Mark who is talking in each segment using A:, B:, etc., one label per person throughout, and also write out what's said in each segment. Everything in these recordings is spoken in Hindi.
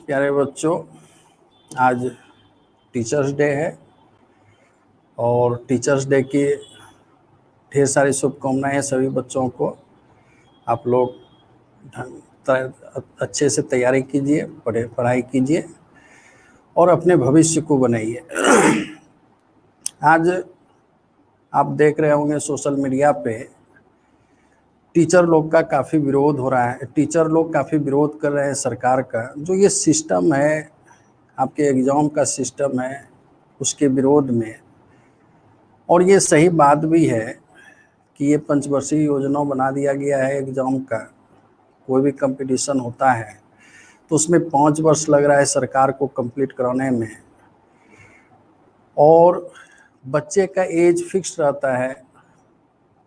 A: प्यारे बच्चों, आज टीचर्स डे है और टीचर्स डे की ढेर सारी शुभकामनाएं सभी बच्चों को। आप लोग अच्छे से तैयारी कीजिए, पढ़ाई कीजिए और अपने भविष्य को बनाइए। आज आप देख रहे होंगे सोशल मीडिया पे टीचर लोग का काफ़ी विरोध हो रहा है। टीचर लोग काफ़ी विरोध कर रहे हैं सरकार का, जो ये सिस्टम है, आपके एग्ज़ाम का सिस्टम है, उसके विरोध में। और ये सही बात भी है कि ये पंचवर्षीय योजना बना दिया गया है एग्ज़ाम का। कोई भी कंपटीशन होता है तो उसमें 5 वर्ष लग रहा है सरकार को कंप्लीट कराने में, और बच्चे का एज फिक्स रहता है।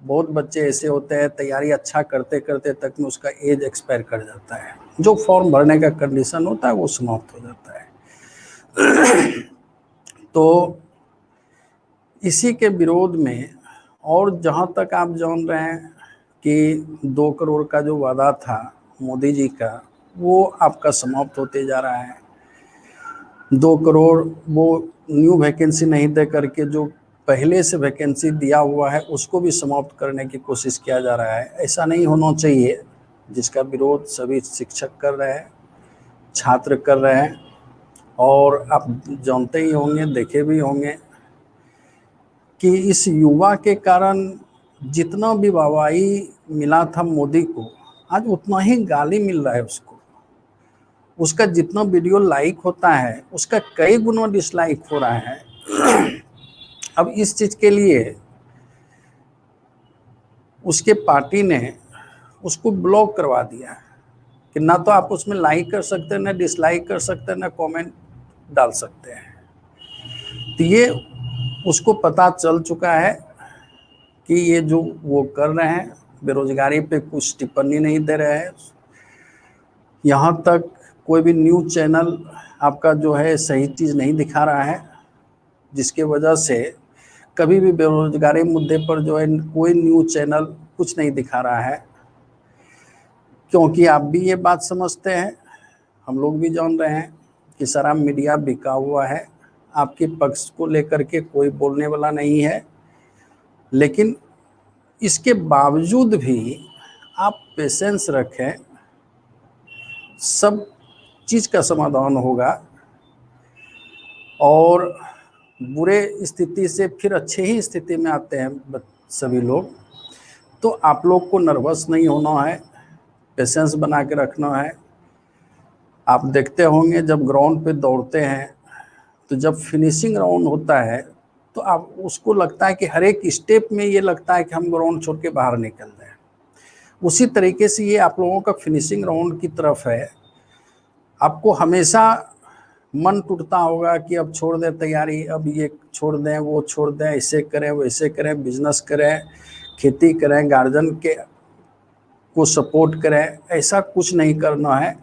A: बहुत बच्चे ऐसे होते हैं तैयारी अच्छा करते करते तक में उसका एज एक्सपायर कर जाता है, जो फॉर्म भरने का कंडीशन होता है वो समाप्त हो जाता है। तो इसी के विरोध में, और जहाँ तक आप जान रहे हैं कि 2 करोड़ का जो वादा था मोदी जी का, वो आपका समाप्त होते जा रहा है। 2 करोड़ वो न्यू वैकेंसी नहीं दे करके जो पहले से वैकेंसी दिया हुआ है उसको भी समाप्त करने की कोशिश किया जा रहा है। ऐसा नहीं होना चाहिए, जिसका विरोध सभी शिक्षक कर रहे हैं, छात्र कर रहे हैं। और आप जानते ही होंगे, देखे भी होंगे कि इस युवा के कारण जितना भी वाहवाही मिला था मोदी को, आज उतना ही गाली मिल रहा है उसको। उसका जितना वीडियो लाइक होता है उसका कई गुना डिसलाइक हो रहा है। अब इस चीज़ के लिए उसके पार्टी ने उसको ब्लॉक करवा दिया है कि ना तो आप उसमें लाइक कर सकते हैं, ना डिसलाइक कर सकते हैं, ना कमेंट डाल सकते हैं। तो ये उसको पता चल चुका है कि ये जो वो कर रहे हैं, बेरोजगारी पे कुछ टिप्पणी नहीं दे रहे हैं। यहाँ तक कोई भी न्यूज़ चैनल आपका जो है सही चीज़ नहीं दिखा रहा है, जिसके वजह से कभी भी बेरोजगारी मुद्दे पर जो है कोई न्यूज़ चैनल कुछ नहीं दिखा रहा है। क्योंकि आप भी ये बात समझते हैं, हम लोग भी जान रहे हैं कि सारा मीडिया बिका हुआ है, आपके पक्ष को लेकर के कोई बोलने वाला नहीं है। लेकिन इसके बावजूद भी आप पेशेंस रखें, सब चीज़ का समाधान होगा और बुरे स्थिति से फिर अच्छे ही स्थिति में आते हैं सभी लोग। तो आप लोग को नर्वस नहीं होना है, पेशेंस बना के रखना है। आप देखते होंगे जब ग्राउंड पे दौड़ते हैं तो जब फिनिशिंग राउंड होता है तो आप उसको लगता है कि हर एक स्टेप में ये लगता है कि हम ग्राउंड छोड़ के बाहर निकल रहे हैं। उसी तरीके से ये आप लोगों का फिनिशिंग राउंड की तरफ है। आपको हमेशा मन टूटता होगा कि अब छोड़ दें तैयारी, अब ये छोड़ दें, वो छोड़ दें, ऐसे करें वैसे करें, बिजनेस करें, खेती करें, गार्जियन के को सपोर्ट करें। ऐसा कुछ नहीं करना है।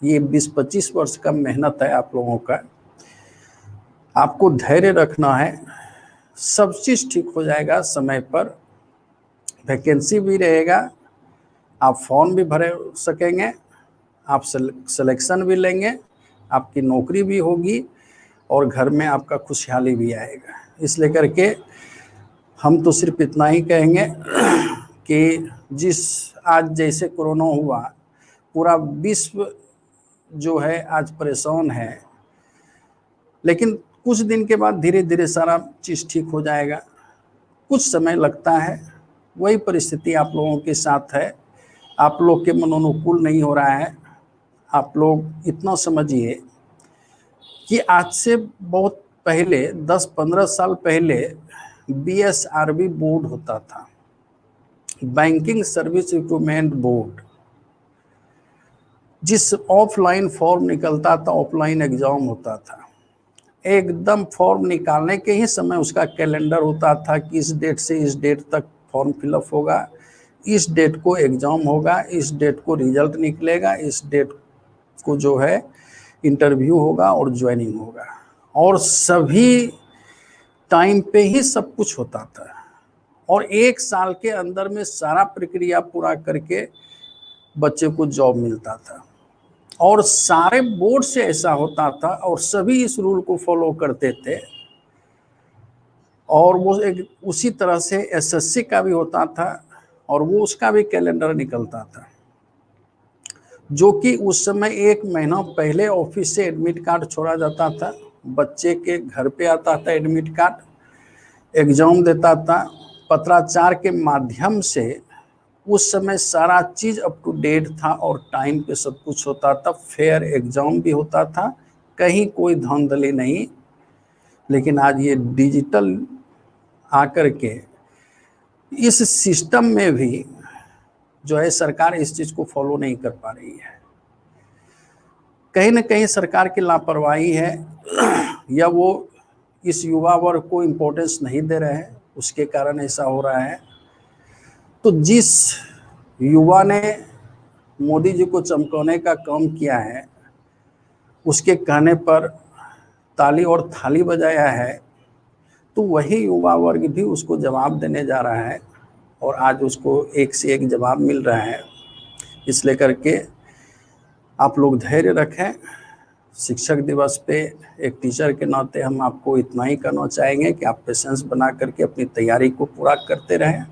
A: ये 20-25 वर्ष का मेहनत है आप लोगों का। आपको धैर्य रखना है, सब चीज़ ठीक हो जाएगा समय पर। वैकेंसी भी रहेगा, आप फॉर्म भी भर सकेंगे, आप सिलेक्शन भी लेंगे, आपकी नौकरी भी होगी और घर में आपका खुशहाली भी आएगा। इसलिए करके हम तो सिर्फ इतना ही कहेंगे कि जिस आज जैसे कोरोना हुआ, पूरा विश्व जो है आज परेशान है, लेकिन कुछ दिन के बाद धीरे धीरे सारा चीज़ ठीक हो जाएगा। कुछ समय लगता है, वही परिस्थिति आप लोगों के साथ है। आप लोग के मनोनुकूल नहीं हो रहा है। आप लोग इतना समझिए कि आज से बहुत पहले 10-15 साल पहले BSRB बोर्ड होता था, बैंकिंग सर्विस रिक्रूटमेंट बोर्ड, जिस ऑफलाइन फॉर्म निकलता था, ऑफलाइन एग्जाम होता था। एकदम फॉर्म निकालने के ही समय उसका कैलेंडर होता था कि इस डेट से इस डेट तक फॉर्म फिलअप होगा, इस डेट को एग्ज़ाम होगा, इस डेट को रिजल्ट निकलेगा, इस डेट को जो है इंटरव्यू होगा और ज्वाइनिंग होगा। और सभी टाइम पे ही सब कुछ होता था और 1 साल के अंदर में सारा प्रक्रिया पूरा करके बच्चे को जॉब मिलता था। और सारे बोर्ड से ऐसा होता था और सभी इस रूल को फॉलो करते थे। और वो एक उसी तरह से एसएससी का भी होता था और वो उसका भी कैलेंडर निकलता था, जो कि उस समय 1 महीना पहले ऑफिस से एडमिट कार्ड छोड़ा जाता था, बच्चे के घर पे आता था एडमिट कार्ड, एग्जाम देता था, पत्राचार के माध्यम से उस समय सारा चीज अप टू डेट था और टाइम पे सब कुछ होता था, फेयर एग्जाम भी होता था, कहीं कोई धांधली नहीं। लेकिन आज ये डिजिटल आकर के इस सिस्टम में भी जो है सरकार इस चीज को फॉलो नहीं कर पा रही है। कहीं ना कहीं सरकार की लापरवाही है या वो इस युवा वर्ग को इम्पोर्टेंस नहीं दे रहे हैं, उसके कारण ऐसा हो रहा है। तो जिस युवा ने मोदी जी को चमकाने का काम किया है, उसके कहने पर ताली और थाली बजाया है, तो वही युवा वर्ग भी उसको जवाब देने जा रहा है और आज उसको एक से एक जवाब मिल रहा है। इसलिए करके आप लोग धैर्य रखें। शिक्षक दिवस पे एक टीचर के नाते हम आपको इतना ही कहना चाहेंगे कि आप पेशेंस बना करके अपनी तैयारी को पूरा करते रहें।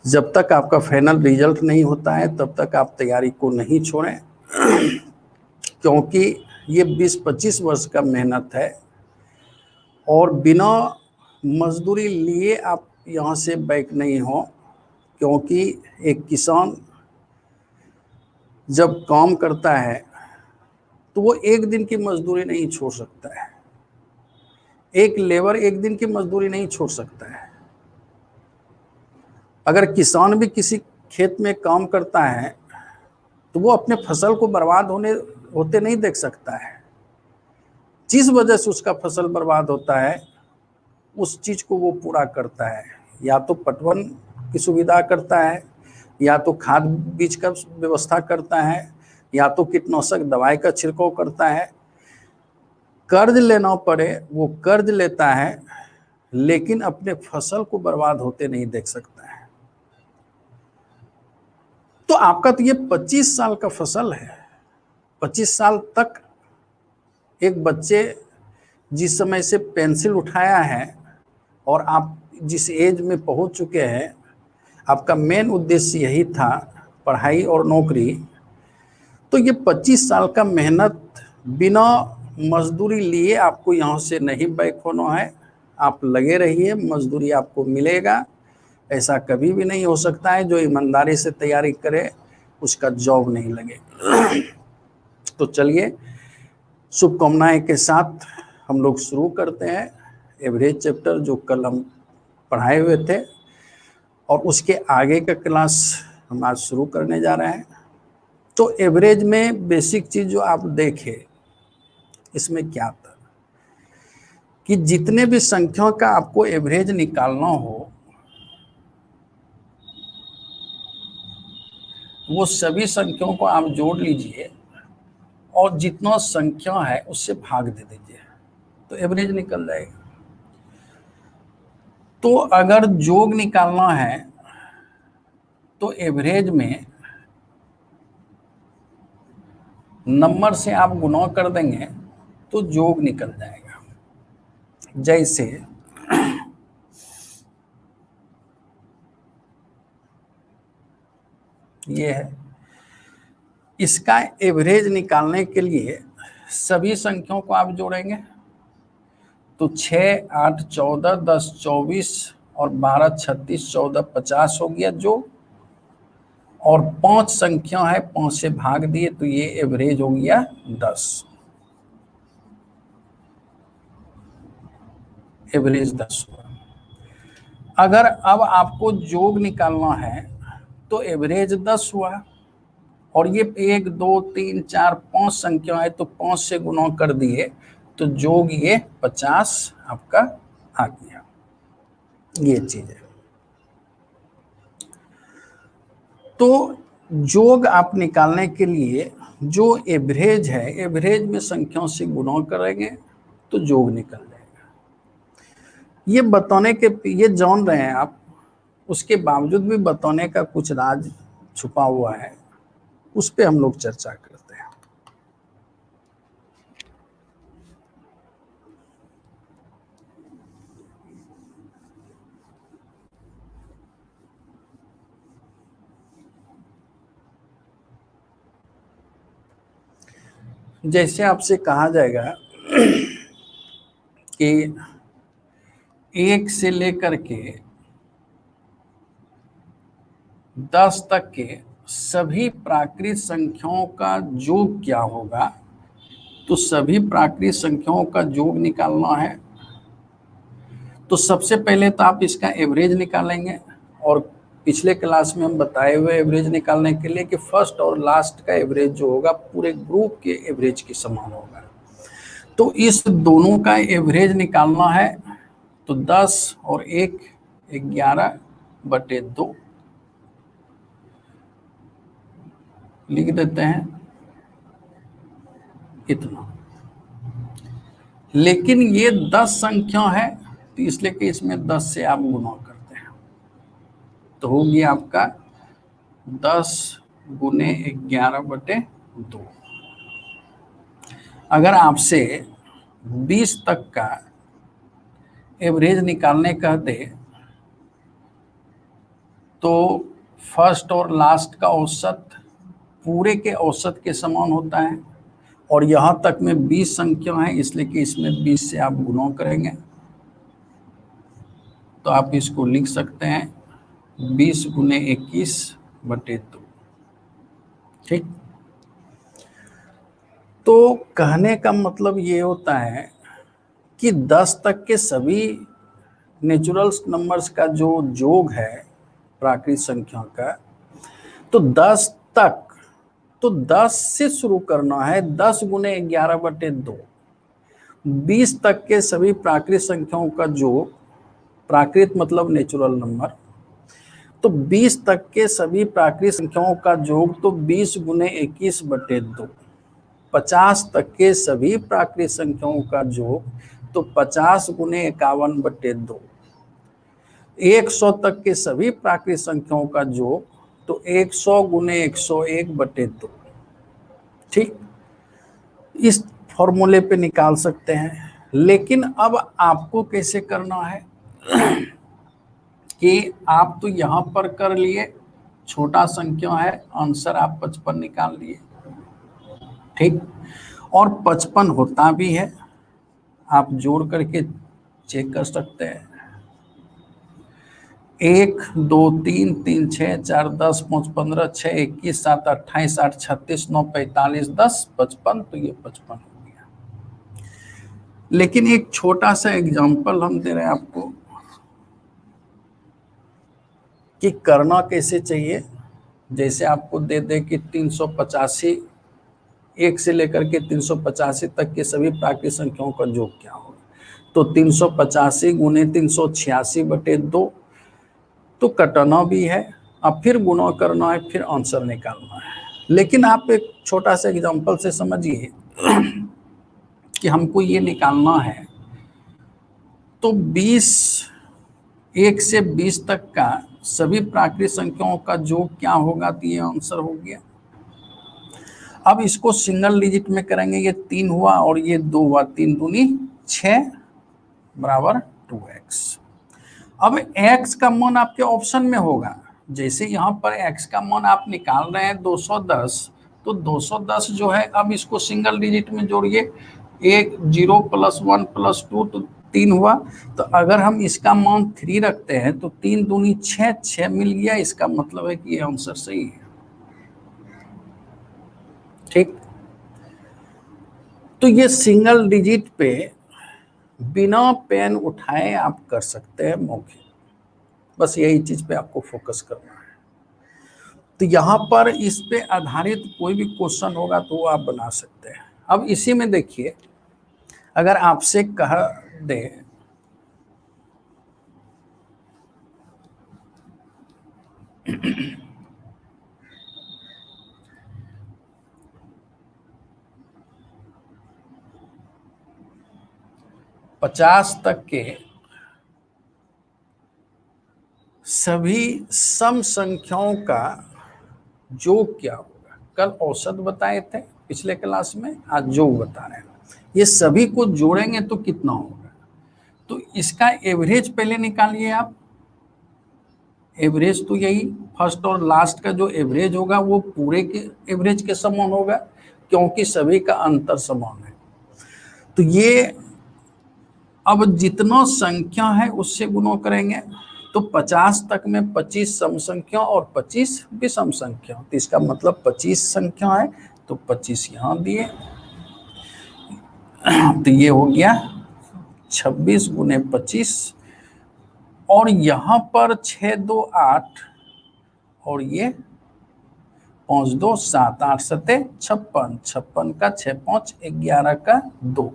A: जब तक आपका फाइनल रिजल्ट नहीं होता है तब तक आप तैयारी को नहीं छोड़ें, क्योंकि ये 20-25 वर्ष का मेहनत है और बिना मजदूरी लिए आप यहाँ से बैक नहीं हो। क्योंकि एक किसान जब काम करता है तो वो एक दिन की मजदूरी नहीं छोड़ सकता है, एक लेबर एक दिन की मजदूरी नहीं छोड़ सकता है। अगर किसान भी किसी खेत में काम करता है तो वो अपने फसल को बर्बाद होते नहीं देख सकता है। जिस वजह से उसका फसल बर्बाद होता है उस चीज को वो पूरा करता है, या तो पटवन की सुविधा करता है, या तो खाद बीज का व्यवस्था करता है, या तो कीटनाशक दवाई का छिड़काव करता है। कर्ज लेना पड़े वो कर्ज लेता है, लेकिन अपने फसल को बर्बाद होते नहीं देख सकता है। तो आपका तो ये 25 साल का फसल है। 25 साल तक एक बच्चे जिस समय से पेंसिल उठाया है और आप जिस एज में पहुंच चुके हैं, आपका मेन उद्देश्य यही था पढ़ाई और नौकरी। तो ये 25 साल का मेहनत बिना मजदूरी लिए आपको यहाँ से नहीं बैक होना है। आप लगे रहिए, मजदूरी आपको मिलेगा। ऐसा कभी भी नहीं हो सकता है जो ईमानदारी से तैयारी करे उसका जॉब नहीं लगे। तो चलिए, शुभकामनाएं के साथ हम लोग शुरू करते हैं एवरेज चैप्टर जो कल हम पढ़ाए हुए थे, और उसके आगे का क्लास हम आज शुरू करने जा रहे हैं। तो एवरेज में बेसिक चीज जो आप देखें, इसमें क्या था कि जितने भी संख्याओं का आपको एवरेज निकालना हो वो सभी संख्याओं को आप जोड़ लीजिए और जितना संख्या है उससे भाग दे दीजिए तो एवरेज निकल जाएगा। तो अगर जोग निकालना है तो एवरेज में नंबर से आप गुणा कर देंगे तो जोग निकल जाएगा। जैसे ये है, इसका एवरेज निकालने के लिए सभी संख्याओं को आप जोड़ेंगे तो 6, 8, 14, 10, 24 और 12, 36, 14, 50 हो गया जो, और 5 संख्या है, 5 से भाग दिए तो ये एवरेज हो गया 10। एवरेज 10 हुआ। अगर अब आपको जोग निकालना है तो एवरेज 10 हुआ, और ये 1, 2, 3, 4, 5 संख्या है तो 5 से गुणा कर दिए तो जोग ये 50 आपका आ गया। ये चीज है। तो जोग आप निकालने के लिए जो एवरेज है, एवरेज में संख्याओं से गुणा करेंगे तो जोग निकल जाएगा। ये बताने के, ये जान रहे हैं आप, उसके बावजूद भी बताने का कुछ राज छुपा हुआ है, उस पे हम लोग चर्चा करते हैं। जैसे आपसे कहा जाएगा कि 1 से लेकर के 10 तक के सभी प्राकृत संख्याओं का योग क्या होगा, तो सभी प्राकृत संख्याओं का योग निकालना है। तो सबसे पहले तो आप इसका एवरेज निकालेंगे, और पिछले क्लास में हम बताए हुए एवरेज निकालने के लिए कि फर्स्ट और लास्ट का एवरेज जो होगा पूरे ग्रुप के एवरेज के समान होगा। तो इस दोनों का एवरेज निकालना है, तो 10 और 1 11/2 लिख देते हैं इतना। लेकिन ये 10 संख्या है, तो इसलिए कि इसमें 10 से आप गुणा करते हैं, तो होगी आपका 10 गुने 11/2। अगर आपसे 20 तक का एवरेज निकालने कहते तो फर्स्ट और लास्ट का औसत पूरे के औसत के समान होता है, और यहाँ तक में 20 संख्या है, इसलिए कि इसमें 20 से आप गुणा करेंगे, तो आप इसको लिख सकते हैं 20 गुने 21/2। ठीक। तो कहने का मतलब ये होता है कि 10 तक के सभी नेचुरल नंबर्स का जो योग है प्राकृत संख्या का, तो 10 तक, तो 10 से शुरू करना है, 10 गुने 11/2। 20 तक के सभी प्राकृत संख्याओं का योग, प्राकृत मतलब नेचुरल नंबर, तो 20 तक के सभी प्राकृत संख्याओं का योग तो 20 गुने 21/2। 50 तक के सभी प्राकृत संख्याओं का योग तो 50 गुने 51/2। 100 तक के सभी प्राकृत संख्याओं का योग तो 100 गुने 101/2। ठीक, इस फॉर्मूले पे निकाल सकते हैं। लेकिन अब आपको कैसे करना है कि आप तो यहां पर कर लिए, छोटा संख्या है, आंसर आप 55 निकाल लिए। ठीक, और 55 होता भी है, आप जोड़ करके चेक कर सकते हैं। 1 2 3 3 6 4 10 5 15 6 21 7 28 8 36 9 45 10 55, तो ये 55 हो गया। लेकिन एक छोटा सा एग्जांपल हम दे रहे हैं आपको कि करना कैसे चाहिए। जैसे आपको दे दे कि 385, 1 से लेकर के 385 तक के सभी प्राकृत संख्याओं का योग क्या होगा, तो 385 गुने 386/2, तो कटना भी है, अब फिर गुणा करना है, फिर आंसर निकालना है। लेकिन आप एक छोटा सा एग्जांपल से समझिए कि हमको ये निकालना है, तो 1 से 20 तक का सभी प्राकृत संख्याओं का योग क्या होगा, तो ये आंसर हो गया। अब इसको सिंगल डिजिट में करेंगे, ये 3 हुआ और ये 2 हुआ, 3 दूनी 6 बराबर 2x। अब x का मान आपके ऑप्शन में होगा, जैसे यहाँ पर x का मान आप निकाल रहे हैं 210, तो 210 जो है, अब इसको सिंगल डिजिट में जोड़िए, 1 0 + 1 + 2 तो 3 हुआ। तो अगर हम इसका मान 3 रखते हैं तो 3 दूनी 6, 6 मिल गया, इसका मतलब है कि ये आंसर सही है। ठीक, तो ये सिंगल डिजिट पे बिना पेन उठाए आप कर सकते हैं मौखिक, बस यही चीज पे आपको फोकस करना है। तो यहाँ पर इस पे आधारित कोई भी क्वेश्चन होगा तो वो आप बना सकते हैं। अब इसी में देखिए, अगर आपसे कह दे पचास तक के सभी सम संख्याओं का योग क्या होगा। कल औसत बताए थे पिछले क्लास में, आज योग बता रहे हैं। ये सभी को जोड़ेंगे तो कितना होगा, तो इसका एवरेज पहले निकालिए आप। एवरेज तो यही फर्स्ट और लास्ट का जो एवरेज होगा वो पूरे के एवरेज के समान होगा, क्योंकि सभी का अंतर समान है। तो ये अब जितना संख्या है उससे गुणा करेंगे, तो 50 तक में 25 सम संख्या और 25 विषम संख्या, तो इसका मतलब 25 संख्या है तो 25 यहाँ दिए, तो ये हो गया 26 गुने 25, और यहाँ पर 6 2 8 और ये 5 2 7, 8 7 56, 56 का 6 5 11 का 2।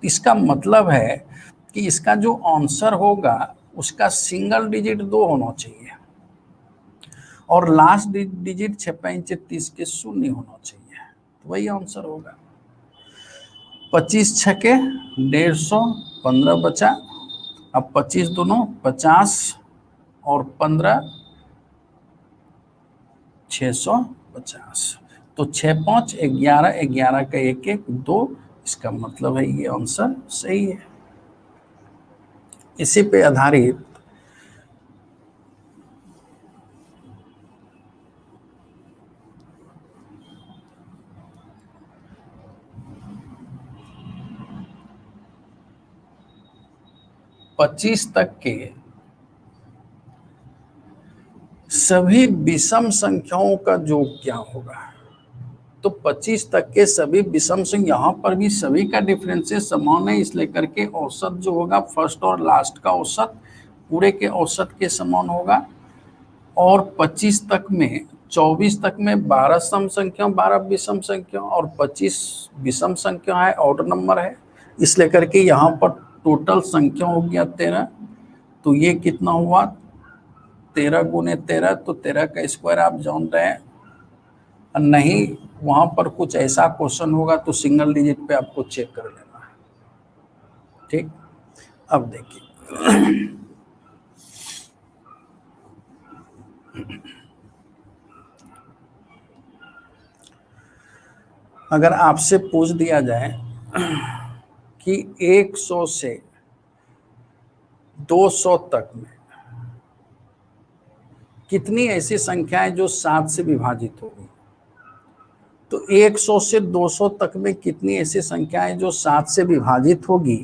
A: इसका मतलब है कि इसका जो आंसर होगा उसका सिंगल डिजिट 2 होना चाहिए और लास्ट डिजिट 6 5 30 के 0 होना चाहिए, तो वही आंसर होगा। 25 छके 150, 15 बचा, अब 25 दोनों 50 और 15 650, तो 6 5 11, 11 का 1 1 2, इसका मतलब है ये आंसर सही है। इसी पे आधारित पच्चीस तक के सभी विषम संख्याओं का योग क्या होगा। तो 25 तक के सभी विषम संख्या, यहाँ पर भी सभी का डिफरेंसेस समान है, इसलिए करके औसत जो होगा फर्स्ट और लास्ट का औसत पूरे के औसत के समान होगा। और 25 तक में 24 तक में 12 सम संख्या 12 विषम संख्या और 25 विषम संख्या है, ऑड नंबर है, इसलिए करके यहाँ पर टोटल संख्या हो गया 13। तो ये कितना हुआ 13 गुने 13, तो 13 का स्क्वायर आप जान रहे हैं। नहीं वहां पर कुछ ऐसा क्वेश्चन होगा तो सिंगल डिजिट पे आपको चेक कर लेना है, ठीक। अब देखिए अगर आपसे पूछ दिया जाए कि 100 से 200 तक में कितनी ऐसी संख्याएं जो 7 से विभाजित होगी, तो 100 से 200 तक में कितनी ऐसी संख्याएं जो 7 से विभाजित होगी,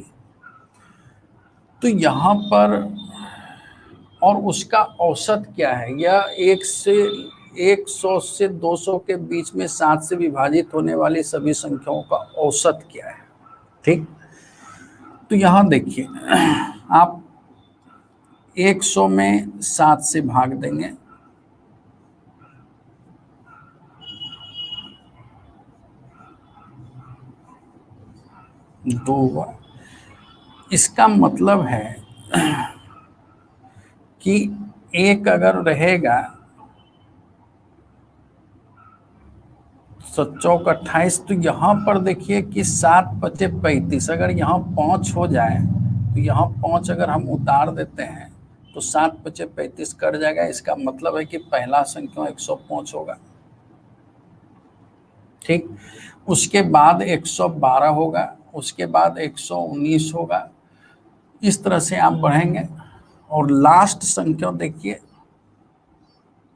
A: तो यहाँ पर और उसका औसत क्या है, यह 100 से 200 के बीच में 7 से विभाजित होने वाली सभी संख्याओं का औसत क्या है, ठीक। तो यहाँ देखिए आप 100 में 7 से भाग देंगे, दो हुआ, इसका मतलब है कि एक अगर रहेगा 7 28, तो यहाँ पर देखिए कि 7 5 35, अगर यहाँ 5 हो जाए तो यहाँ 5 अगर हम उतार देते हैं तो 7 5 35 कट जाएगा, इसका मतलब है कि पहला संख्या 105 होगा, ठीक। उसके बाद 112 होगा, उसके बाद 119 होगा, इस तरह से आप बढ़ेंगे। और लास्ट संख्या देखिए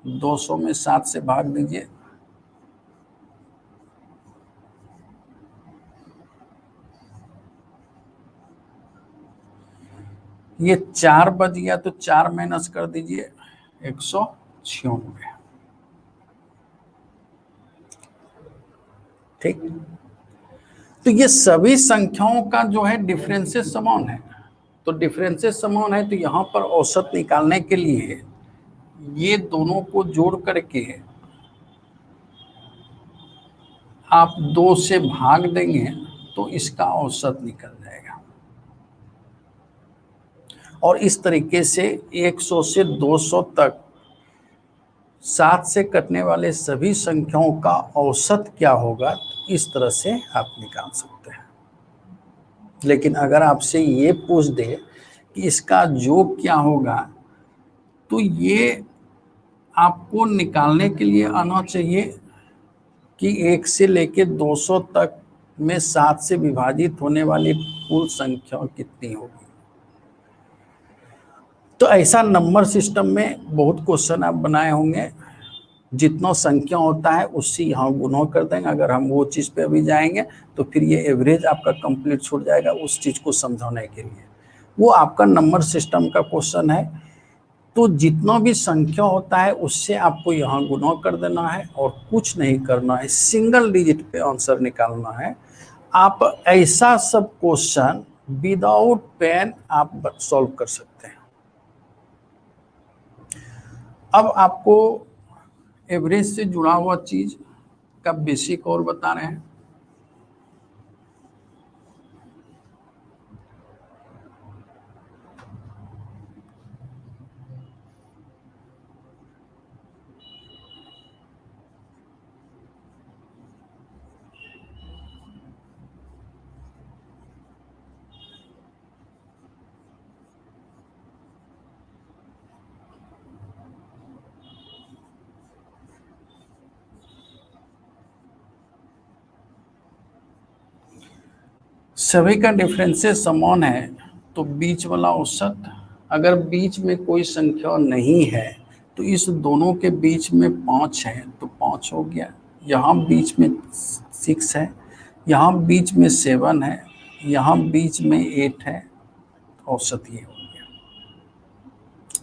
A: 200 में 7 से भाग दीजिए, ये 4 बच गया, तो 4 माइनस कर दीजिए 196, ठीक। तो ये सभी संख्याओं का जो है डिफरेंसेस समान है, तो डिफरेंसेस समान है, तो यहाँ पर औसत निकालने के लिए ये दोनों को जोड़ करके आप 2 से भाग देंगे तो इसका औसत निकल जाएगा। और इस तरीके से 100 से 200 तक 7 से कटने वाले सभी संख्याओं का औसत क्या होगा, इस तरह से आप निकाल सकते हैं। लेकिन अगर आपसे ये पूछ दे कि इसका योग क्या होगा, तो ये आपको निकालने के लिए आना चाहिए कि 1 से लेके 200 तक में 7 से विभाजित होने वाली कुल संख्या कितनी होगी। तो ऐसा नंबर सिस्टम में बहुत क्वेश्चन आप बनाए होंगे, जितना संख्या होता है उससे यहाँ गुणा कर देंगे। अगर हम वो चीज़ पे अभी जाएंगे तो फिर ये एवरेज आपका कंप्लीट छूट जाएगा उस चीज़ को समझाने के लिए। वो आपका नंबर सिस्टम का क्वेश्चन है। तो जितना भी संख्या होता है उससे आपको यहाँ गुणा कर देना है और कुछ नहीं करना है, सिंगल डिजिट पे आंसर निकालना है। आप ऐसा सब क्वेश्चन विदाउट पेन आप सॉल्व कर सकते हैं। अब आपको एवरेज से जुड़ा हुआ चीज का बेसिक और बता रहे हैं। सभी का डिफरेंसेस समान है तो बीच वाला औसत, अगर बीच में कोई संख्या नहीं है तो इस दोनों के बीच में 5 है तो 5 हो गया। यहाँ बीच में 6 है, यहाँ बीच में 7 है, यहाँ बीच में 8 है, तो औसत ये हो गया।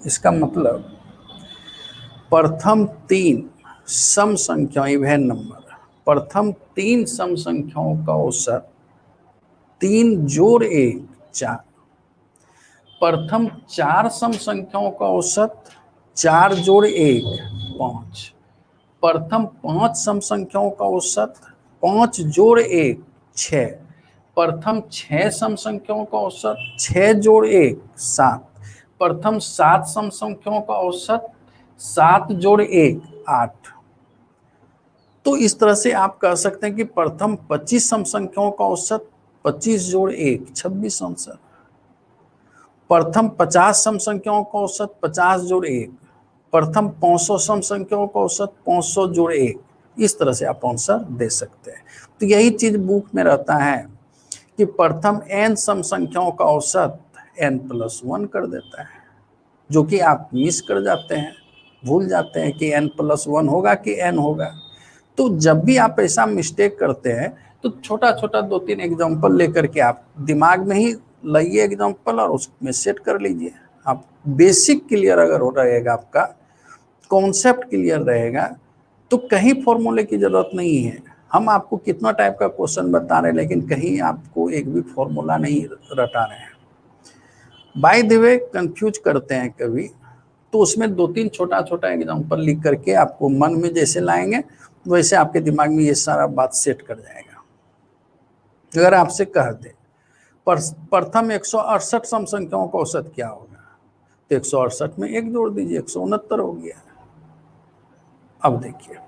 A: इसका मतलब प्रथम 3 सम संख्या इवन नंबर, प्रथम 3 सम संख्याओं का औसत 3 जोड़ 1 4, प्रथम 4 सम संख्याओं का औसत 4 जोड़ 1 5, प्रथम 5 सम संख्याओं का औसत 5 जोड़ 1 6, प्रथम 6 सम संख्याओं का औसत 6 जोड़ 1 7, प्रथम 7 सम संख्याओं का औसत 7 जोड़ 1 8। तो इस तरह से आप कह सकते हैं कि प्रथम 25 सम संख्याओं का औसत 25 जोड़ 1 26 आंसर, प्रथम 50 सम संख्याओं का औसत 50 जोड़ 1, प्रथम 500 सम संख्याओं का औसत 500 जोड़ 1। इस तरह से आप आंसर दे सकते हैं। तो यही चीज बुक में रहता है कि प्रथम n सम संख्याओं का औसत n+1 कर देता है, जो कि आप मिस कर जाते हैं, भूल जाते हैं कि n+1 होगा कि n होगा। तो जब भी आप ऐसा मिस्टेक करते हैं तो छोटा छोटा 2-3 एग्जाम्पल लेकर के आप दिमाग में ही लाइए एग्जाम्पल और उसमें सेट कर लीजिए। आप बेसिक क्लियर अगर हो रहेगा, आपका कॉन्सेप्ट क्लियर रहेगा तो कहीं फॉर्मूले की जरूरत नहीं है। हम आपको कितना टाइप का क्वेश्चन बता रहे हैं लेकिन कहीं आपको एक भी फॉर्मूला नहीं रटा रहे हैं। बाय द वे कंफ्यूज करते हैं कभी, तो उसमें 2-3 छोटा छोटा एग्जाम्पल लिख करके आपको मन में जैसे लाएंगे वैसे आपके दिमाग में ये सारा बात सेट कर जाएगा। अगर आपसे कह दे प्रथम 168 सम संख्याओं का औसत क्या होगा, तो 168 में 1 जोड़ दीजिए 169 हो गया। अब देखिए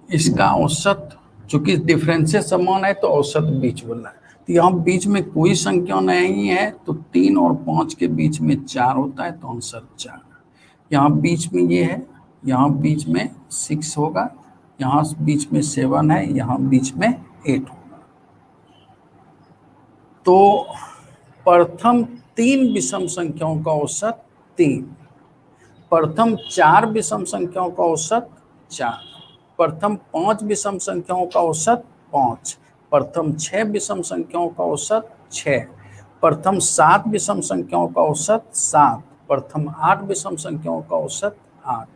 A: इसका औसत, चूंकि डिफरेंसेस समान है तो औसत बीच वाला है। तो यहाँ बीच में कोई संख्या नहीं है तो 3 और 5 के बीच में 4 होता है तो आंसर 4। यहाँ बीच में ये है, यहाँ बीच में 6 होगा, यहाँ बीच में 7 है, यहाँ बीच में 8 होगा। तो प्रथम 3 विषम संख्याओं का औसत 3, प्रथम 4 विषम संख्याओं का औसत 4, प्रथम 5 विषम संख्याओं का औसत 5, प्रथम 6 विषम संख्याओं का औसत 6, प्रथम 7 विषम संख्याओं का औसत 7, प्रथम 8 विषम संख्याओं का औसत 8,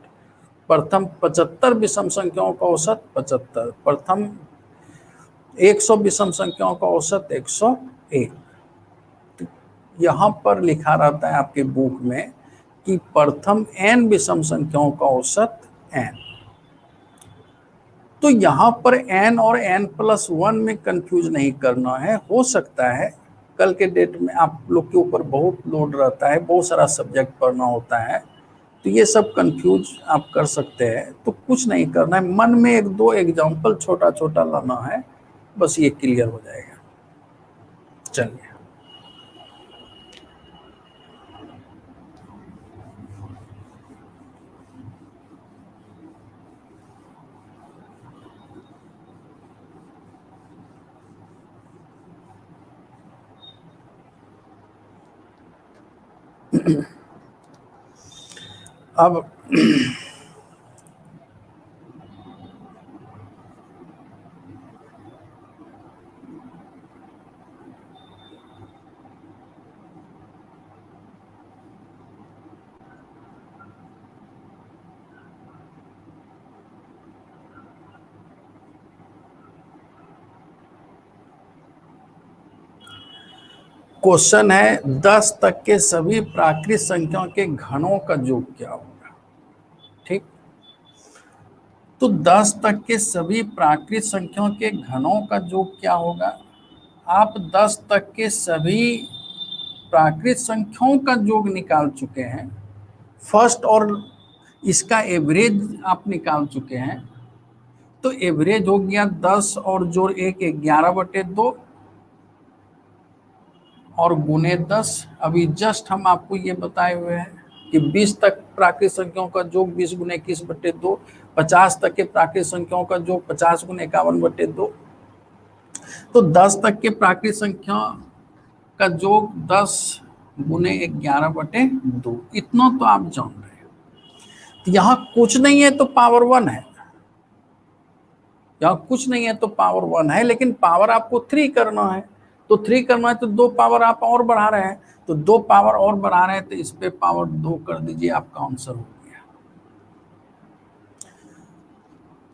A: प्रथम 75 विषम संख्याओं का औसत 75, प्रथम 100 विषम संख्याओं का औसत 101। यहाँ पर लिखा रहता है आपके बुक में कि प्रथम n विषम संख्याओं का औसत n। तो यहाँ पर n और n+1 में कंफ्यूज नहीं करना है। हो सकता है कल के डेट में आप लोग के ऊपर बहुत लोड रहता है, बहुत सारा सब्जेक्ट पढ़ना होता है, तो ये सब कंफ्यूज आप कर सकते हैं। तो कुछ नहीं करना है, मन में एक दो एग्जाम्पल छोटा छोटा लाना है, बस ये क्लियर हो जाएगा। चलिए अब क्वेश्चन है 10 तक के सभी प्राकृत संख्याओं के घनों का योग क्या होगा। ठीक, तो 10 तक के सभी प्राकृत संख्याओं के घनों का योग क्या होगा। आप 10 तक के सभी प्राकृत संख्याओं का योग निकाल चुके हैं फर्स्ट, और इसका एवरेज आप निकाल चुके हैं। तो एवरेज हो गया 10 और जोड़ 1 11/2 और गुने 10। अभी जस्ट हम आपको ये बताए हुए हैं कि 20 तक प्राकृत संख्याओं का योग 20 गुने 21/2, 50 तक के प्राकृत संख्याओं का योग 50 गुने 51/2। तो 10 तक के प्राकृत संख्या का योग 10 गुने 11/2, इतना तो आप जान रहे हैं। तो यहाँ कुछ नहीं है तो पावर 1 है, यहाँ कुछ नहीं है तो पावर 1 है, लेकिन पावर आपको 3 करना है। तो 3 करना है तो 2 पावर आप और बढ़ा रहे हैं, तो 2 पावर और बढ़ा रहे हैं, तो इस पे पावर 2 कर दीजिए, आपका आंसर हो गया।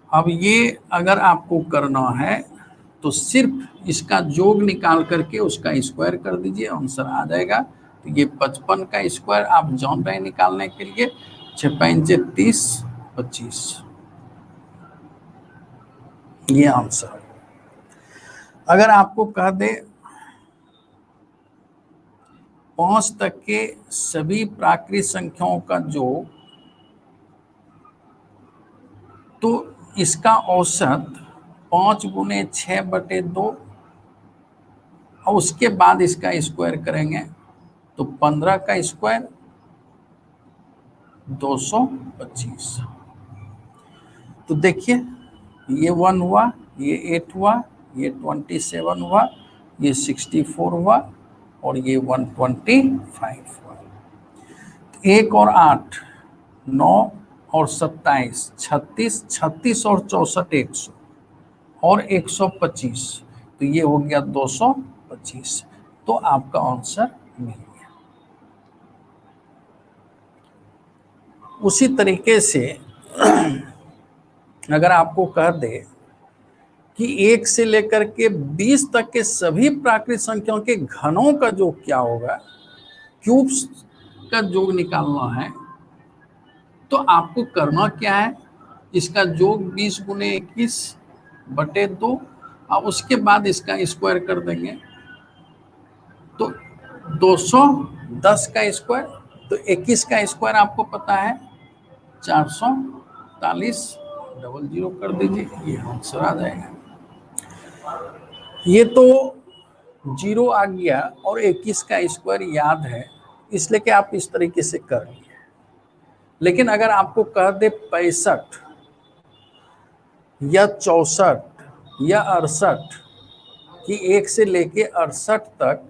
A: अब ये अगर आपको करना है तो सिर्फ इसका योग निकाल करके उसका स्क्वायर कर दीजिए, आंसर आ जाएगा। तो ये 55 का स्क्वायर आप जान रहे हैं निकालने के लिए, 6×5 = 30, 25, ये आंसर। अगर आपको कह दे 5 तक के सभी प्राकृत संख्याओं का योग, तो इसका औसत 5 गुने 6/2 और उसके बाद इसका स्क्वायर करेंगे तो 15 का स्क्वायर 225। तो देखिए ये 1 हुआ, ये 8 हुआ, ये 27 हुआ, ये 64 हुआ और ये 125 हुआ। 1 और 8 9 और 27 36, 36 और 64 100 और 125, तो ये हो गया 225। तो आपका आंसर मिल गया। उसी तरीके से अगर आपको कह दे कि 1 से लेकर के 20 तक के सभी प्राकृत संख्याओं के घनों का योग क्या होगा, क्यूब्स का योग निकालना है, तो आपको करना क्या है, इसका योग 20 गुने 21/2 और उसके बाद इसका स्क्वायर कर देंगे तो 210 का स्क्वायर, तो 21 का स्क्वायर आपको पता है 443, 00 कर दीजिए, ये आंसर आ जाएगा। ये तो 0 आ गया और 21 का स्क्वायर याद है, इसलिए कि आप इस तरीके से कर लिए। लेकिन अगर आपको कह दे 65 या 64 या 68 कि 1 से लेके 68 तक,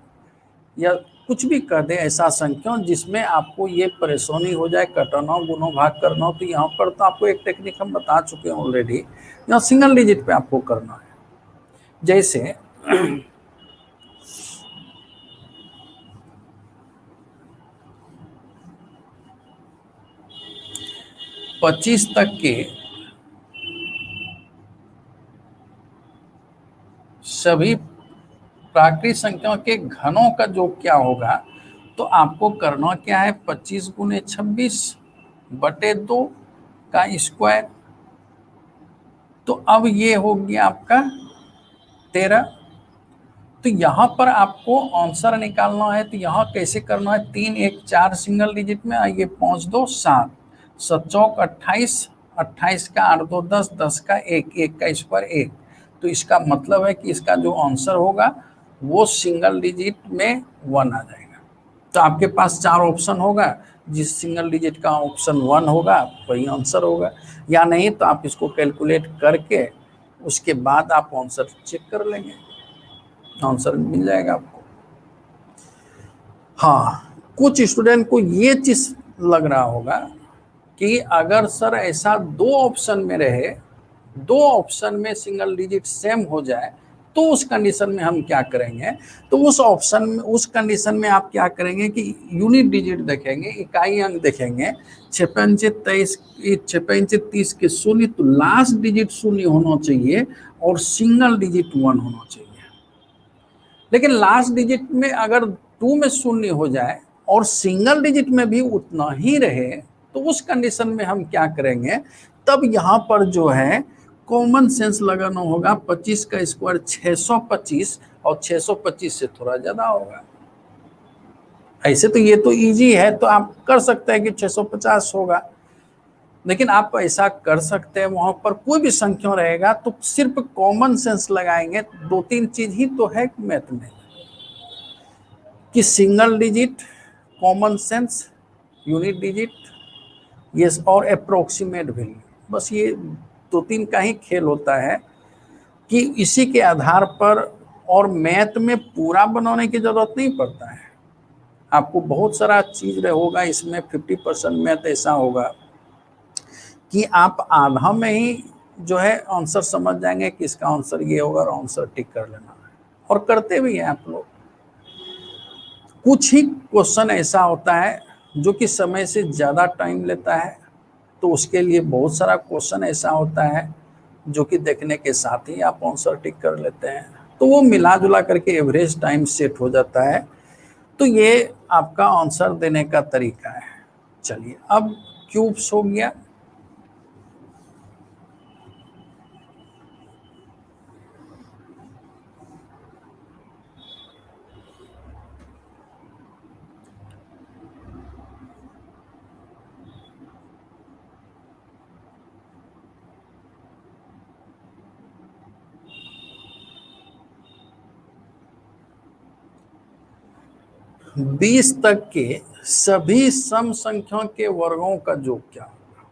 A: या कुछ भी कह दे ऐसा संख्या जिसमें आपको ये परेशानी हो जाए कटना गुना भाग करना, तो यहाँ पर तो आपको एक टेक्निक हम बता चुके हैं ऑलरेडी। यहाँ सिंगल डिजिट पे आपको करना है। जैसे 25 तक के सभी प्राकृत संख्याओं के घनों का योग क्या होगा, तो आपको करना क्या है, 25 गुने 26/2 का स्क्वायर। तो अब ये हो गया आपका 13। तो यहाँ पर आपको आंसर निकालना है, तो यहाँ कैसे करना है, 3 1 4 सिंगल डिजिट में, आइए 5 2 7, 7 चौक 28, 28 का 8 2 10, 10 का 1, 1 का स्क्वायर 1। तो इसका मतलब है कि इसका जो आंसर होगा वो सिंगल डिजिट में 1 आ जाएगा। तो आपके पास 4 ऑप्शन होगा, जिस सिंगल डिजिट का ऑप्शन 1 होगा वही आंसर होगा, या नहीं तो आप इसको कैलकुलेट करके उसके बाद आप आंसर चेक कर लेंगे, आंसर मिल जाएगा आपको। हाँ, कुछ स्टूडेंट को ये चीज लग रहा होगा कि अगर सर ऐसा 2 ऑप्शन में रहे, 2 ऑप्शन में सिंगल डिजिट सेम हो जाए तो उस कंडीशन में हम क्या करेंगे। तो उस ऑप्शन में, उस कंडीशन में आप क्या करेंगे कि यूनिट डिजिट देखेंगे, इकाई अंक देखेंगे। 6 पंचे 23, 6 पंचे 30 के शून्य, तो लास्ट डिजिट शून्य होना चाहिए और सिंगल डिजिट 1 होना चाहिए। लेकिन लास्ट डिजिट में अगर 2 में शून्य हो जाए और सिंगल डिजिट में भी उतना ही रहे, तो उस कंडीशन में हम क्या करेंगे, तब यहाँ पर जो है कॉमन सेंस लगाना होगा। 25 का स्क्वायर 625 और 625 से थोड़ा ज्यादा होगा। ऐसे तो ये तो इजी है, तो आप कर सकते हैं कि 650 होगा, लेकिन आप ऐसा कर सकते हैं वहां पर कोई भी संख्या रहेगा तो सिर्फ कॉमन सेंस लगाएंगे। 2-3 चीज ही तो है मैथ में कि single digit, common sense, unit digit, ये और अप्रोक्सीमेट वैल्यू, बस ये 2-3 का ही खेल होता है कि इसी के आधार पर। और मैथ में पूरा बनाने की जरूरत नहीं पड़ता है, आपको बहुत सारा चीज होगा इसमें। 50% मैथ ऐसा होगा कि आप आधा में ही जो है आंसर समझ जाएंगे कि इसका आंसर ये होगा और आंसर टिक कर लेना है, और करते भी हैं आप लोग। कुछ ही क्वेश्चन ऐसा होता है जो कि समय से ज़्यादा टाइम लेता है, तो उसके लिए बहुत सारा क्वेश्चन ऐसा होता है जो कि देखने के साथ ही आप आंसर टिक कर लेते हैं, तो वो मिला जुला करके एवरेज टाइम सेट हो जाता है। तो ये आपका आंसर देने का तरीका है। चलिए, अब क्यूब्स हो गया। बीस तक के सभी सम संख्याओं के वर्गों का योग क्या होगा।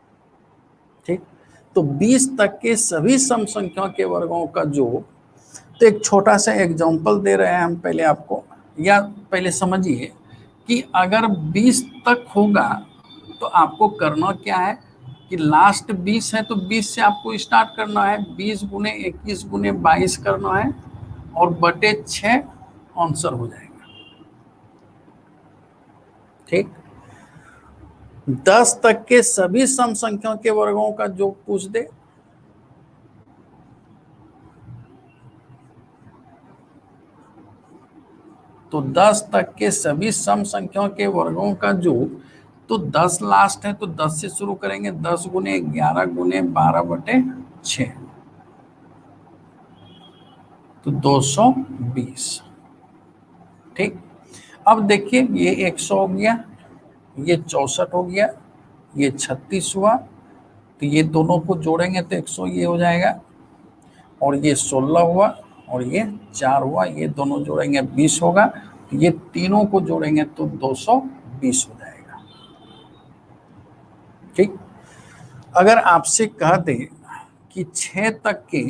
A: ठीक, तो 20 तक के सभी सम संख्याओं के वर्गों का योग। तो एक छोटा सा एग्जांपल दे रहे हैं हम पहले आपको, या पहले समझिए कि अगर 20 तक होगा तो आपको करना क्या है कि लास्ट 20 है तो 20 से आपको स्टार्ट करना है। 20 गुने 21 गुने 22 करना है और बटे 6 आंसर हो जाएगा। ठीक, 10 तक के सभी सम संख्याओं के वर्गों का योग पूछ दे, तो 10 तक के सभी सम संख्याओं के वर्गों का योग, तो 10 लास्ट है तो 10 से शुरू करेंगे। 10 गुने 11 गुने 12 बटे 6, तो 220। ठीक, अब देखिए ये 100 हो गया, ये 64 हो गया, ये 36 हुआ, तो ये दोनों को जोड़ेंगे तो 100 ये हो जाएगा, और ये 16 हुआ और ये 4 हुआ, ये दोनों जोड़ेंगे 20 होगा, ये तीनों को जोड़ेंगे तो 220 हो जाएगा। ठीक, अगर आपसे कह दे कि 6 तक के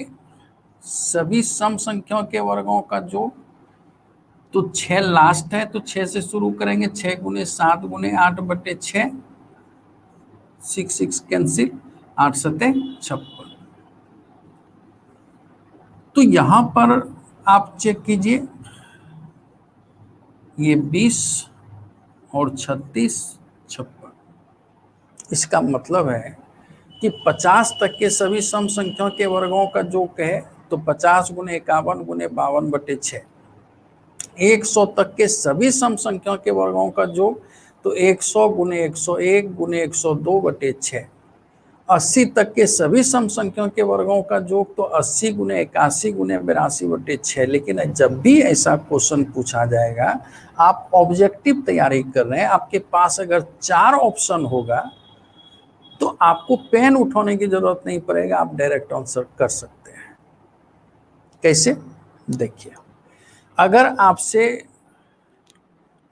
A: सभी सम संख्याओं के वर्गों का योग, तो 6 लास्ट है तो 6 से शुरू करेंगे। 6 गुने 7 गुने 8 बटे 6, 6 कैंसिल, 8 सते 56। तो यहां पर आप चेक कीजिए, ये 20 और 36 56, इसका मतलब है कि 50 तक के सभी सम संख्याओं के वर्गों का योग है तो 50 गुने 51 गुने 52 बटे 6। 100 तक के सभी सम संख्याओं के वर्गों का योग, तो 100 गुने 101 गुने 102 बटे 6। 80 तक के सभी सम संख्याओं के वर्गों का योग, तो 80 गुने 81 गुने 82 बटे 6। लेकिन जब भी ऐसा क्वेश्चन पूछा जाएगा, आप ऑब्जेक्टिव तैयारी कर रहे हैं, आपके पास अगर 4 ऑप्शन होगा आपको पेन उठाने की जरूरत नहीं पड़ेगा, आप डायरेक्ट आंसर कर सकते हैं। कैसे? देखिए, अगर आपसे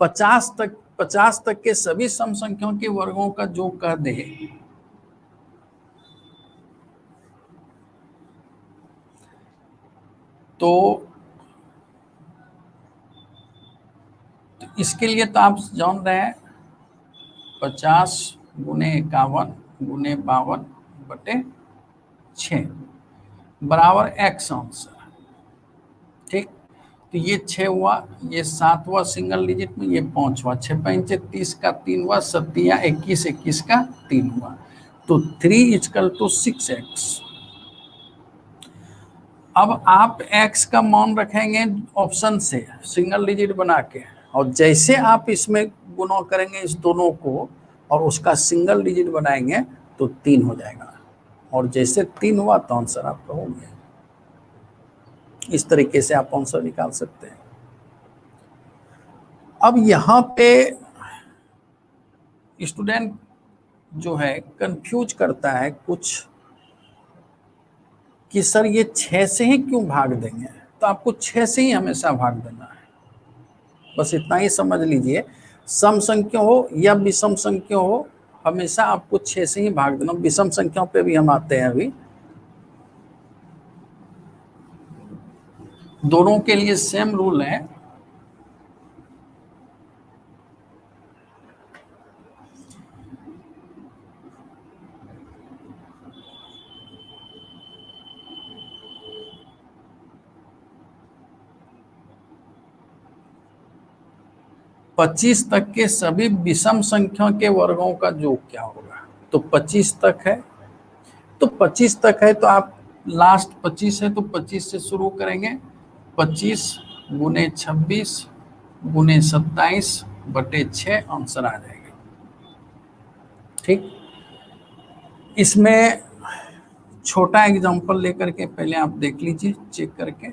A: 50 तक के सभी सम संख्याओं के वर्गों का योग कह दे, तो इसके लिए तो आप जान रहे हैं 50 गुने 51 गुने 52 बटे 6 बराबर x आंसर। ठीक, तो ये 6 हुआ, ये 7 हुआ सिंगल डिजिट में, ये 5 हुआ, 6 5 30 का 3 हुआ, 7 21 21 का 3 हुआ, तो 3 = 6x। अब आप x का मान रखेंगे ऑप्शन से सिंगल डिजिट बना के, और जैसे आप इसमें गुणा करेंगे इस दोनों को और उसका सिंगल डिजिट बनाएंगे तो 3 हो जाएगा, और जैसे 3 हुआ तो आंसर आपका हो गया। इस तरीके से आप आंसर निकाल सकते हैं। अब यहाँ पे स्टूडेंट जो है कंफ्यूज करता है कुछ कि सर ये 6 से ही क्यों भाग देंगे, तो आपको 6 से ही हमेशा भाग देना है, बस इतना ही समझ लीजिए। सम संख्या हो या विषम संख्या हो, हमेशा आपको 6 से ही भाग देना। विषम संख्याओं पे भी हम आते हैं अभी। दोनों के लिए सेम रूल है। पच्चीस तक के सभी विषम संख्याओं के वर्गों का योग क्या होगा, तो 25 तक है, तो 25 तक है तो आप लास्ट 25 है तो 25 से शुरू करेंगे। 25 गुने 26 गुने 27 बटे 6 आंसर आ जाएगा। ठीक, इसमें छोटा एग्जांपल लेकर के पहले आप देख लीजिए चेक करके।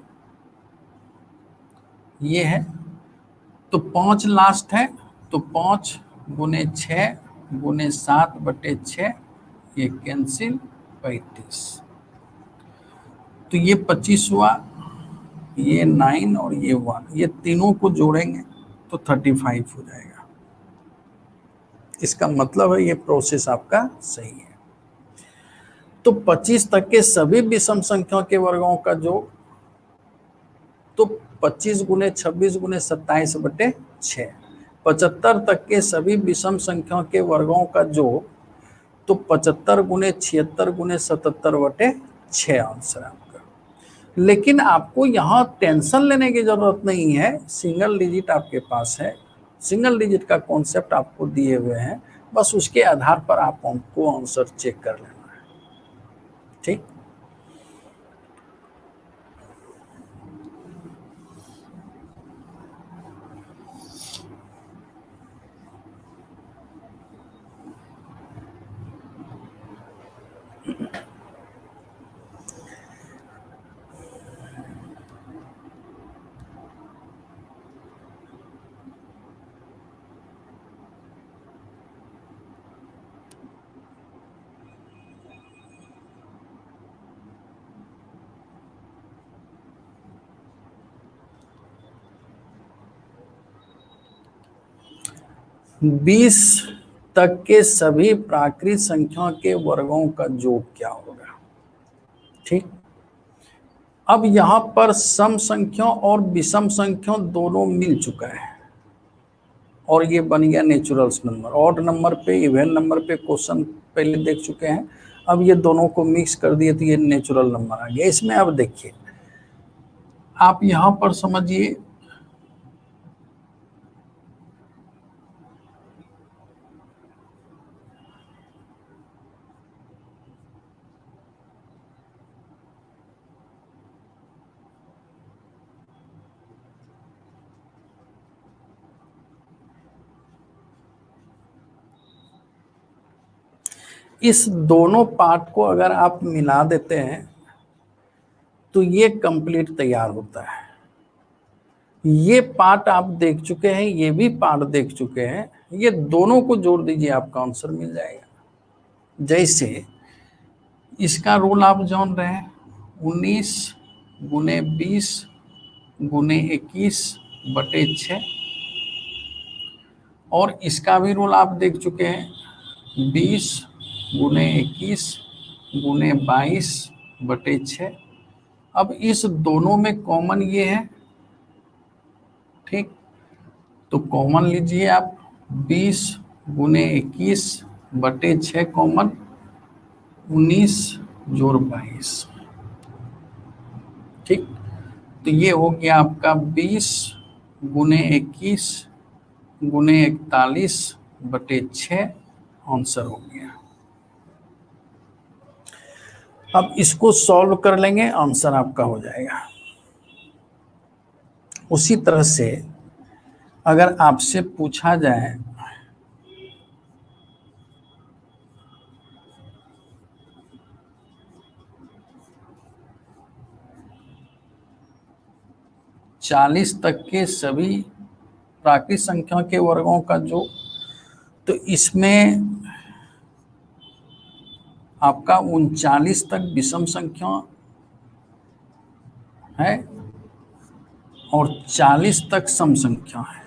A: ये है तो 5 लास्ट है, तो 5 गुने 6 गुने 7 बटे 6, ये कैंसिल 35, तो ये 25 हुआ, ये 9 और ये 1, ये तीनों को जोड़ेंगे तो 35 हो जाएगा। इसका मतलब है ये प्रोसेस आपका सही है। तो 25 तक के सभी विषम संख्याओं के वर्गों का योग, तो 25 गुने 26 गुने 27 बटे 6। 75 तक के सभी विषम संख्याओं के वर्गों का योग, तो 75 गुने 76 गुने 77 बटे 6 आंसर आपका। लेकिन आपको यहाँ टेंशन लेने की जरूरत नहीं है, सिंगल डिजिट आपके पास है, सिंगल डिजिट का कॉन्सेप्ट आपको दिए हुए हैं, बस उसके आधार पर आप हमको आंसर चेक कर लेना है। ठीक, बीस तक के सभी प्राकृत संख्याओं के वर्गों का योग क्या होगा। ठीक, अब यहां पर सम संख्याओं और विषम संख्याओं दोनों मिल चुका है, और ये बन गया नेचुरल्स नंबर। ऑड नंबर पे इवन नंबर पे क्वेश्चन पहले देख चुके हैं, अब ये दोनों को मिक्स कर दिए तो ये नेचुरल नंबर आ गया। इसमें अब देखिए, आप यहां पर समझिए, इस दोनों पार्ट को अगर आप मिला देते हैं तो ये कंप्लीट तैयार होता है। ये पार्ट आप देख चुके हैं, ये भी पार्ट देख चुके हैं, ये दोनों को जोड़ दीजिए आपका आंसर मिल जाएगा। जैसे इसका रूल आप जान रहे हैं, 19 गुने 20 गुने 21/6, और इसका भी रूल आप देख चुके हैं, 20 गुने 21 गुने 22/6। अब इस दोनों में कॉमन ये है, ठीक, तो कॉमन लीजिए आप, 20 गुने 21/6 कॉमन, 19 जोड़ 22, ठीक। तो ये हो गया आपका 20 गुने 21 गुने 41/6, आंसर हो गया। अब इसको सॉल्व कर लेंगे, आंसर आपका हो जाएगा। उसी तरह से अगर आपसे पूछा जाए चालीस तक के सभी प्राकृत संख्याओं के वर्गों का जो, तो इसमें आपका 39 तक विषम संख्या है और 40 तक सम संख्या है,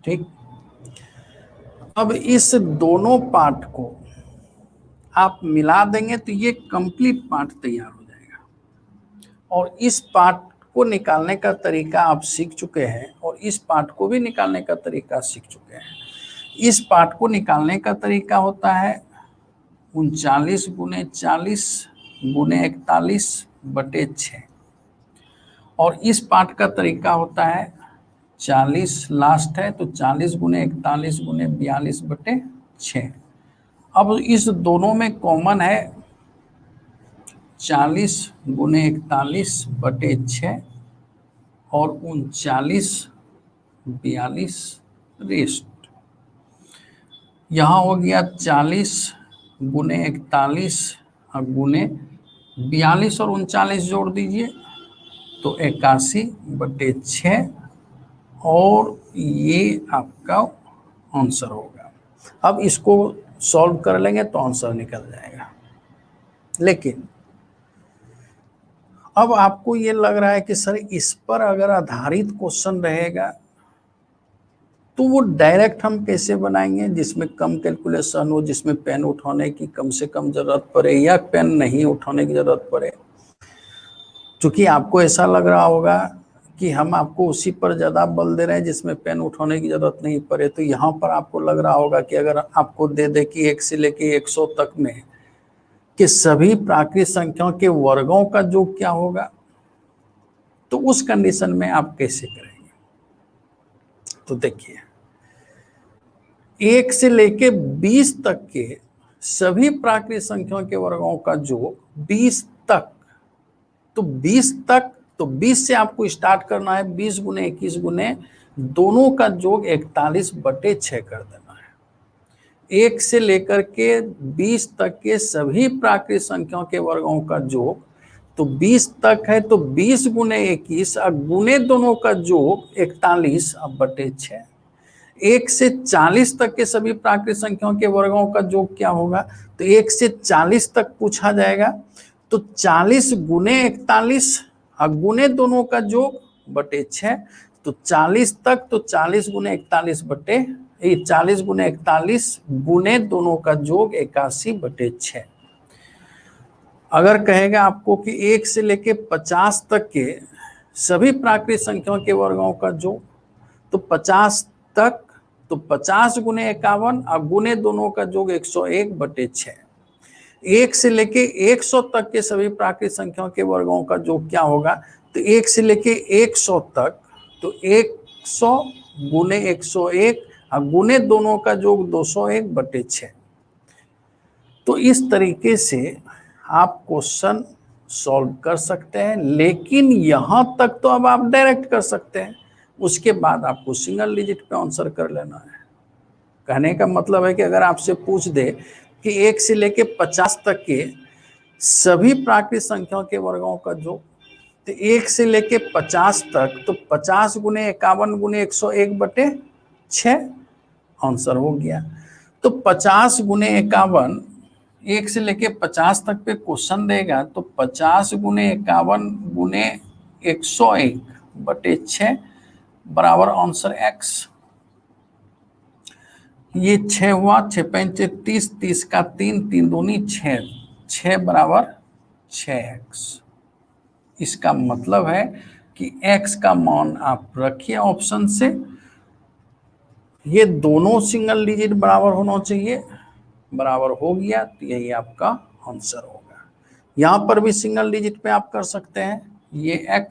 A: ठीक। अब इस दोनों पार्ट को आप मिला देंगे तो ये कंप्लीट पार्ट तैयार हो जाएगा, और इस पार्ट को निकालने का तरीका आप सीख चुके हैं और इस पार्ट को भी निकालने का तरीका सीख चुके हैं। इस पार्ट को निकालने का तरीका होता है 39 गुने 40 गुने 41/6, और इस पार्ट का तरीका होता है 40 लास्ट है तो 40 गुने 41 गुने 42/6। अब इस दोनों में कॉमन है 40 गुने 41/6 और 39/42 रेस्ट। यहाँ हो गया 40 गुने 41 गुने 42 और 39 जोड़ दीजिए तो 81/6, और ये आपका आंसर होगा। अब इसको सॉल्व कर लेंगे तो आंसर निकल जाएगा। लेकिन अब आपको ये लग रहा है कि सर इस पर अगर आधारित क्वेश्चन रहेगा तो वो डायरेक्ट हम कैसे बनाएंगे, जिसमें कम कैलकुलेशन हो, जिसमें पेन उठाने की कम से कम जरूरत पड़े या पेन नहीं उठाने की जरूरत पड़े। क्योंकि आपको ऐसा लग रहा होगा कि हम आपको उसी पर ज़्यादा बल दे रहे हैं जिसमें पेन उठाने की जरूरत नहीं पड़े, तो यहाँ पर आपको लग रहा होगा कि अगर आपको दे दे कि 1 से लेके 100 तक में कि सभी प्राकृत संख्याओं के वर्गों का योग क्या होगा, तो उस कंडीशन में आप कैसे करेंगे। तो देखिए 1 से लेके 20 तक के सभी प्राकृत संख्याओं के वर्गों का योग 20 तक, तो 20 तक, तो 20 से आपको स्टार्ट करना है, 20 गुने 21 गुने दोनों का योग 41/6 कर देना है। 1 से लेकर के 20 तक के सभी प्राकृत संख्याओं के वर्गों का योग, तो 20 तक है तो 20 गुने 21 और गुने दोनों का योग 41/6। 1 से 40 तक के सभी प्राकृत संख्याओं के वर्गों का योग क्या होगा, तो 1 से 40 तक पूछा जाएगा, तो 40 गुने 41 और गुने दोनों का योग बटे 6, तो 40 तक, तो 40 गुने 41 बटे 40 गुने 41 गुने दोनों का योग 81/6। अगर कहेगा आपको कि 1 से लेके 50 तक के सभी प्राकृत संख्याओं के वर्गों का योग, तो 50 तक, तो 50 गुने 51 और गुने दोनों का योग 101/6। 1 से लेके 100 तक के सभी प्राकृत संख्याओं के वर्गों का योग क्या होगा, तो 1 से लेके 100 तक, तो 100 गुने 101 और गुने दोनों का योग 201/6। तो इस तरीके से आप क्वेश्चन सॉल्व कर सकते हैं, लेकिन यहां तक तो अब आप डायरेक्ट कर सकते हैं, उसके बाद आपको सिंगल डिजिट पे आंसर कर लेना है। कहने का मतलब है कि अगर आपसे पूछ दे कि 1 से लेके 50 तक के सभी प्राकृत संख्याओं के वर्गों का योग, तो 1 से लेके 50 तक, तो 50 गुने 51 गुने 101/6 आंसर हो गया। तो 50 गुने 51, 1 से लेके 50 तक पे क्वेश्चन देगा, तो 50 गुने 51 गुने 101/6 बराबर आंसर x। ये 6 हुआ, 6×5 = 30, 30 का 3, 3 दूनी 6, 6 बराबर 6x। इसका मतलब है कि x का मान आप रखिए ऑप्शन से, ये दोनों सिंगल डिजिट बराबर होना चाहिए, बराबर हो गया तो यही आपका आंसर होगा। यहाँ पर भी सिंगल डिजिट पे आप कर सकते हैं, ये x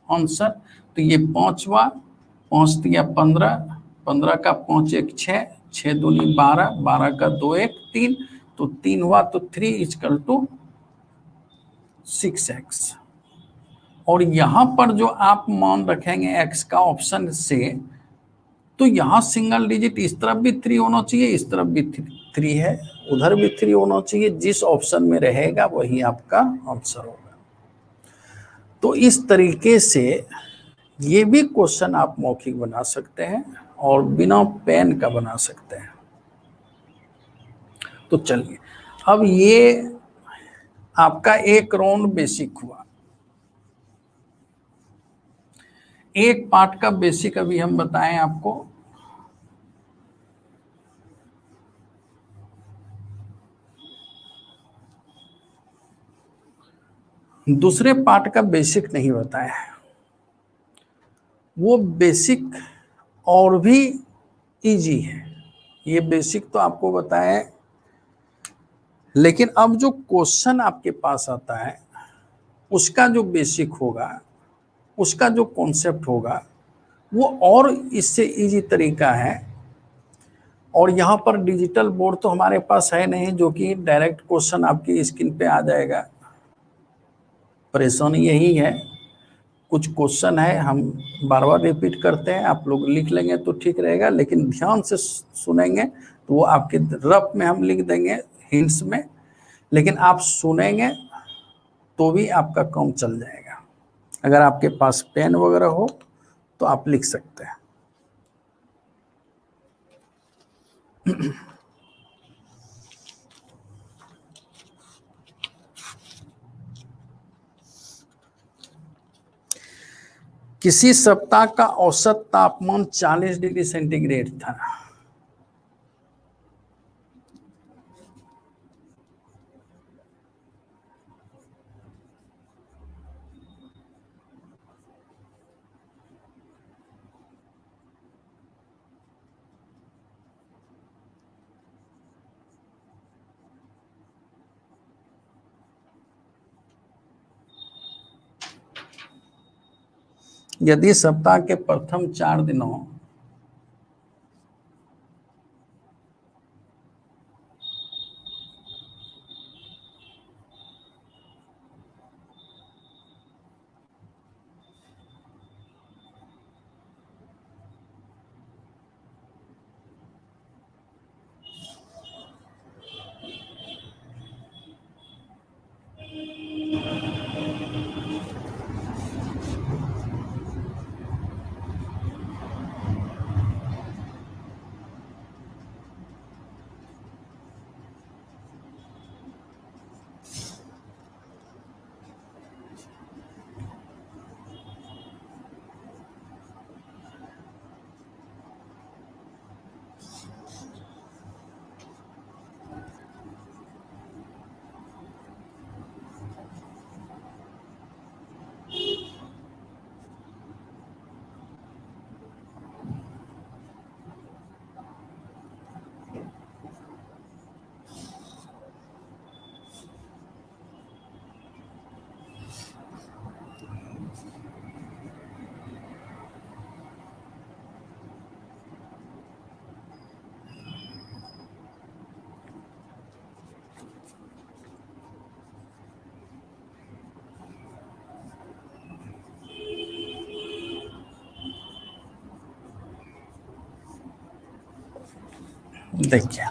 A: आंसर, तो ये 5 हुआ, 5 दिया 15, 15 का 5 1 6, 6 दूनी 12, 12 का 2 1 3, तो 3 हुआ, तो 3 = 6x। और यहाँ पर जो आप मान रखेंगे x का ऑप्शन से, तो यहाँ सिंगल डिजिट इस तरफ भी 3 होना चाहिए, इस तरफ भी 3 है, उधर भी 3 होना चाहिए। जिस ऑप्शन में रहेगा वही आपका आंसर होगा। तो इस तरीके से ये भी क्वेश्चन आप मौखिक बना सकते हैं और बिना पेन का बना सकते हैं। तो चलिए, अब ये आपका एक राउंड बेसिक हुआ। एक पार्ट का बेसिक अभी हम बताएं आपको। दूसरे पार्ट का बेसिक नहीं बताया है, वो बेसिक और भी इजी है। ये बेसिक तो आपको बताया, लेकिन अब जो क्वेश्चन आपके पास आता है उसका जो बेसिक होगा, उसका जो कॉन्सेप्ट होगा, वो और इससे इजी तरीका है। और यहाँ पर डिजिटल बोर्ड तो हमारे पास है नहीं जो कि डायरेक्ट क्वेश्चन आपकी स्क्रीन पे आ जाएगा। परेशानी यही है, कुछ क्वेश्चन है हम बार बार रिपीट करते हैं, आप लोग लिख लेंगे तो ठीक रहेगा, लेकिन ध्यान से सुनेंगे तो वो आपके रफ में हम लिख देंगे हिंट्स में, लेकिन आप सुनेंगे तो भी आपका काम चल जाएगा। अगर आपके पास पेन वगैरह हो तो आप लिख सकते हैं। किसी सप्ताह का औसत तापमान 40 डिग्री सेंटीग्रेड था। यदि सप्ताह के प्रथम 4 दिनों देखिए,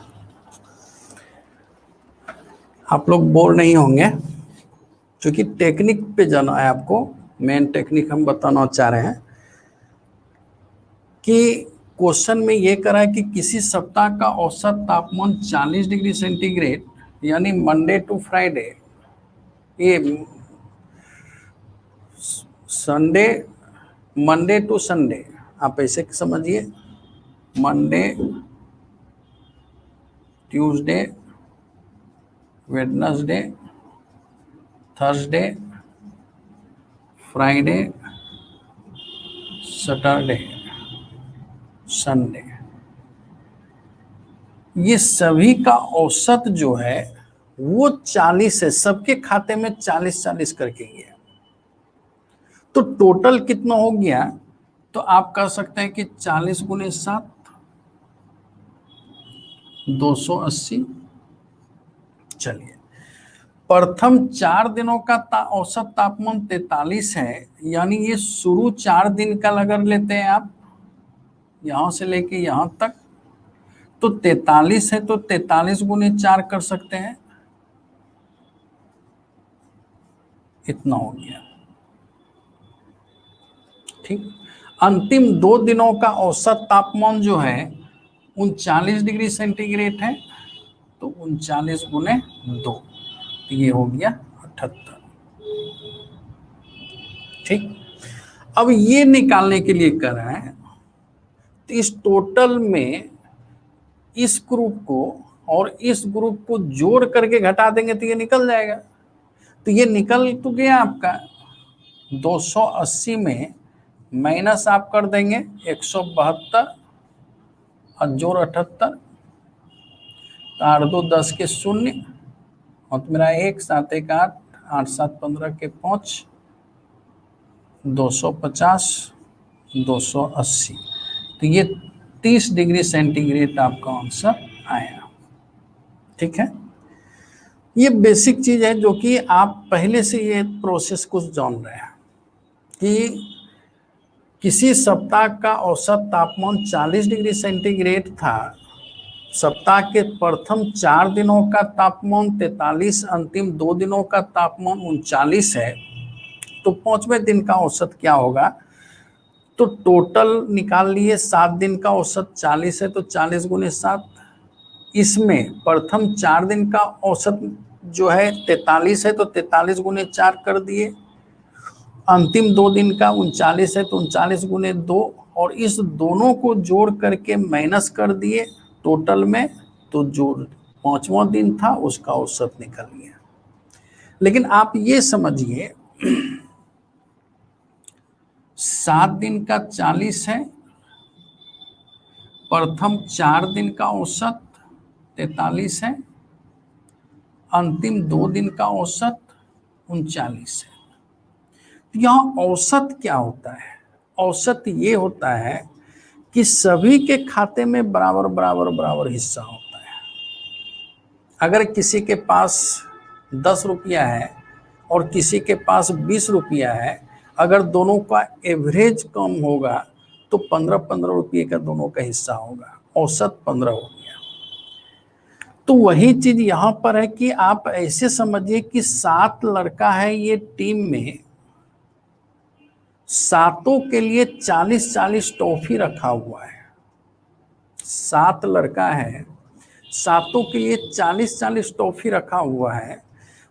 A: आप लोग बोर नहीं होंगे क्योंकि टेक्निक पे जाना है आपको। मेन टेक्निक हम बताना चाह रहे हैं कि क्वेश्चन में ये करा है कि किसी सप्ताह का औसत तापमान 40 डिग्री सेंटीग्रेड यानी मंडे टू फ्राइडे, ये संडे, मंडे टू संडे, आप ऐसे समझिए, Monday, Tuesday, Wednesday, Thursday, Friday, Saturday, Sunday, ये सभी का औसत जो है वो 40 है, सबके खाते में 40-40 करके गया। तो टोटल कितना हो गया, तो आप कह सकते हैं कि 40 गुने 7, 280। चलिए, प्रथम 4 दिनों का औसत तापमान 43 है, यानी ये शुरू 4 दिन का अगर लेते हैं आप, यहां से लेके यहां तक, तो 43 है, तो 43 गुने 4 कर सकते हैं, इतना हो गया। ठीक, अंतिम 2 दिनों का औसत तापमान जो है 39 डिग्री सेंटीग्रेड है, तो 39 गुने 2, तो ये हो गया 78। ठीक, अब ये निकालने के लिए कर रहे हैं, तो इस टोटल में इस ग्रुप को और इस ग्रुप को जोड़ करके घटा देंगे तो ये निकल जाएगा। तो ये निकल तो गया आपका 280 में माइनस आप कर देंगे 172 और जोड़ 78, 8 2 10 के 0, और तो मेरा 1 7 1 8, 8 7 15 के 5, 250, 280, तो ये 30 डिग्री सेंटीग्रेड आपका आंसर आया। ठीक है, ये बेसिक चीज है जो कि आप पहले से ये प्रोसेस कुछ जान रहे हैं कि किसी सप्ताह का औसत तापमान 40 डिग्री सेंटीग्रेड था, सप्ताह के प्रथम 4 दिनों का तापमान 43, अंतिम 2 दिनों का तापमान 39 है, तो 5वें दिन का औसत क्या होगा, तो टोटल निकाल लिए, 7 दिन का औसत 40 है, तो 40 गुने 7, इसमें प्रथम 4 दिन का औसत जो है 43 है, तो 43 गुने 4 कर दिए, अंतिम 2 दिन का 39 है, तो 39 गुने 2, और इस दोनों को जोड़ करके माइनस कर दिए टोटल में, तो जो 5वां दिन था उसका औसत निकल गया। लेकिन आप ये समझिए 7 दिन का 40 है, प्रथम 4 दिन का औसत 43 है, अंतिम 2 दिन का औसत 39 है। तो यहाँ औसत क्या होता है, औसत ये होता है कि सभी के खाते में बराबर बराबर बराबर हिस्सा होता है। अगर किसी के पास 10 रुपया है और किसी के पास 20 रुपया है, अगर दोनों का एवरेज कम होगा तो 15-15 रुपये का दोनों का हिस्सा होगा, औसत 15 हो गया। तो वही चीज यहाँ पर है कि आप ऐसे समझिए कि 7 लड़का है ये टीम में, सातों के लिए 40-40 टॉफी रखा हुआ है। 7 लड़का है, सातों के लिए 40-40 टॉफी रखा हुआ है।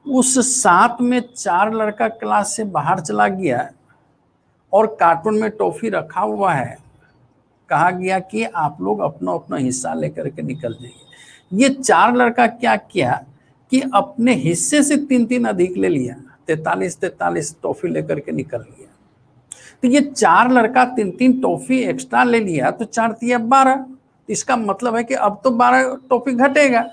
A: उस 7 में 4 लड़का क्लास से बाहर चला गया और कार्टून में टॉफी रखा हुआ है, कहा गया कि आप लोग अपना अपना हिस्सा लेकर के निकल जाइए। ये 4 लड़का क्या किया कि अपने हिस्से से 3-3 अधिक ले लिया, 43-43 टॉफी लेकर के निकल गया। तो ये 4 लड़का 3-3 टॉफी एक्स्ट्रा ले लिया, तो 4 तिया 12, इसका मतलब है कि अब तो 12 टॉफी घटेगा।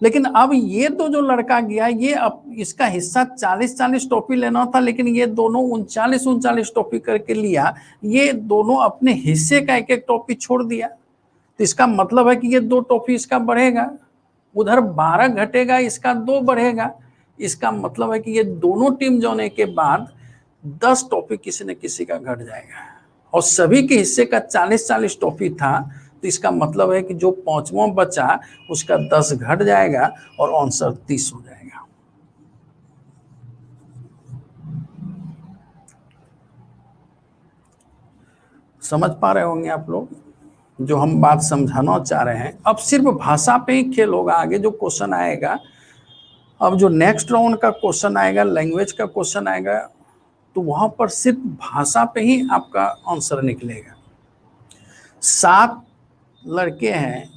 A: लेकिन अब ये तो जो लड़का गया, ये अब इसका हिस्सा 40-40 टॉफी लेना था, लेकिन ये दोनों 39-39 टॉफी करके लिया, ये दोनों अपने हिस्से का एक एक टॉफी छोड़ दिया। तो इसका मतलब है कि ये 2 टॉफी इसका बढ़ेगा, उधर 12 घटेगा, इसका 2 बढ़ेगा। इसका मतलब है कि ये दोनों टीम जाने के बाद 10 टॉफी किसी न किसी का घट जाएगा, और सभी के हिस्से का 40-40 टॉफी था, तो इसका मतलब है कि जो 5वां बचा उसका 10 घट जाएगा और आंसर 30 हो जाएगा। समझ पा रहे होंगे आप लोग जो हम बात समझाना चाह रहे हैं। अब सिर्फ भाषा पे ही खेल होगा, आगे जो क्वेश्चन आएगा, अब जो नेक्स्ट राउंड का क्वेश्चन आएगा, लैंग्वेज का क्वेश्चन आएगा, तो वहां पर सिर्फ भाषा पे ही आपका आंसर निकलेगा। 7 लड़के हैं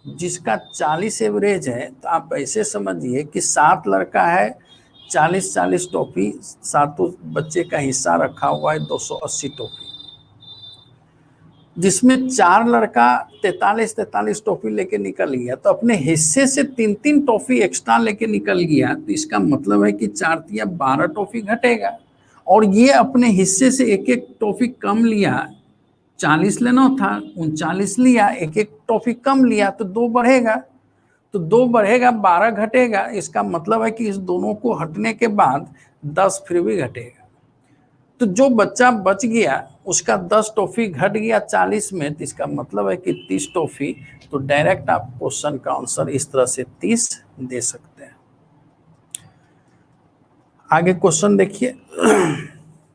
A: जिसका 40 एवरेज है, तो आप ऐसे समझिए कि 7 लड़का है, 40-40 टॉफी, सातों बच्चे का हिस्सा रखा हुआ है 280 टॉफी, जिसमें 4 लड़का 43-43 टॉफी लेके निकल गया, तो अपने हिस्से से 3-3 टॉफी एक्स्ट्रा लेके निकल गया, तो इसका मतलब है कि 4-12 टॉफी घटेगा। और ये अपने हिस्से से एक एक टॉफी कम लिया, 40 लेना था 39 लिया, एक एक टॉफी कम लिया, तो 2 बढ़ेगा, तो 2 बढ़ेगा 12 घटेगा, इसका मतलब है कि इस दोनों को हटने के बाद 10 फिर भी घटेगा। तो जो बच्चा बच गया उसका 10 टॉफी घट गया 40 में, तो इसका मतलब है कि 30 टॉफी। तो डायरेक्ट आप क्वेश्चन का आंसर इस तरह से 30 दे सकते हैं। आगे क्वेश्चन देखिए,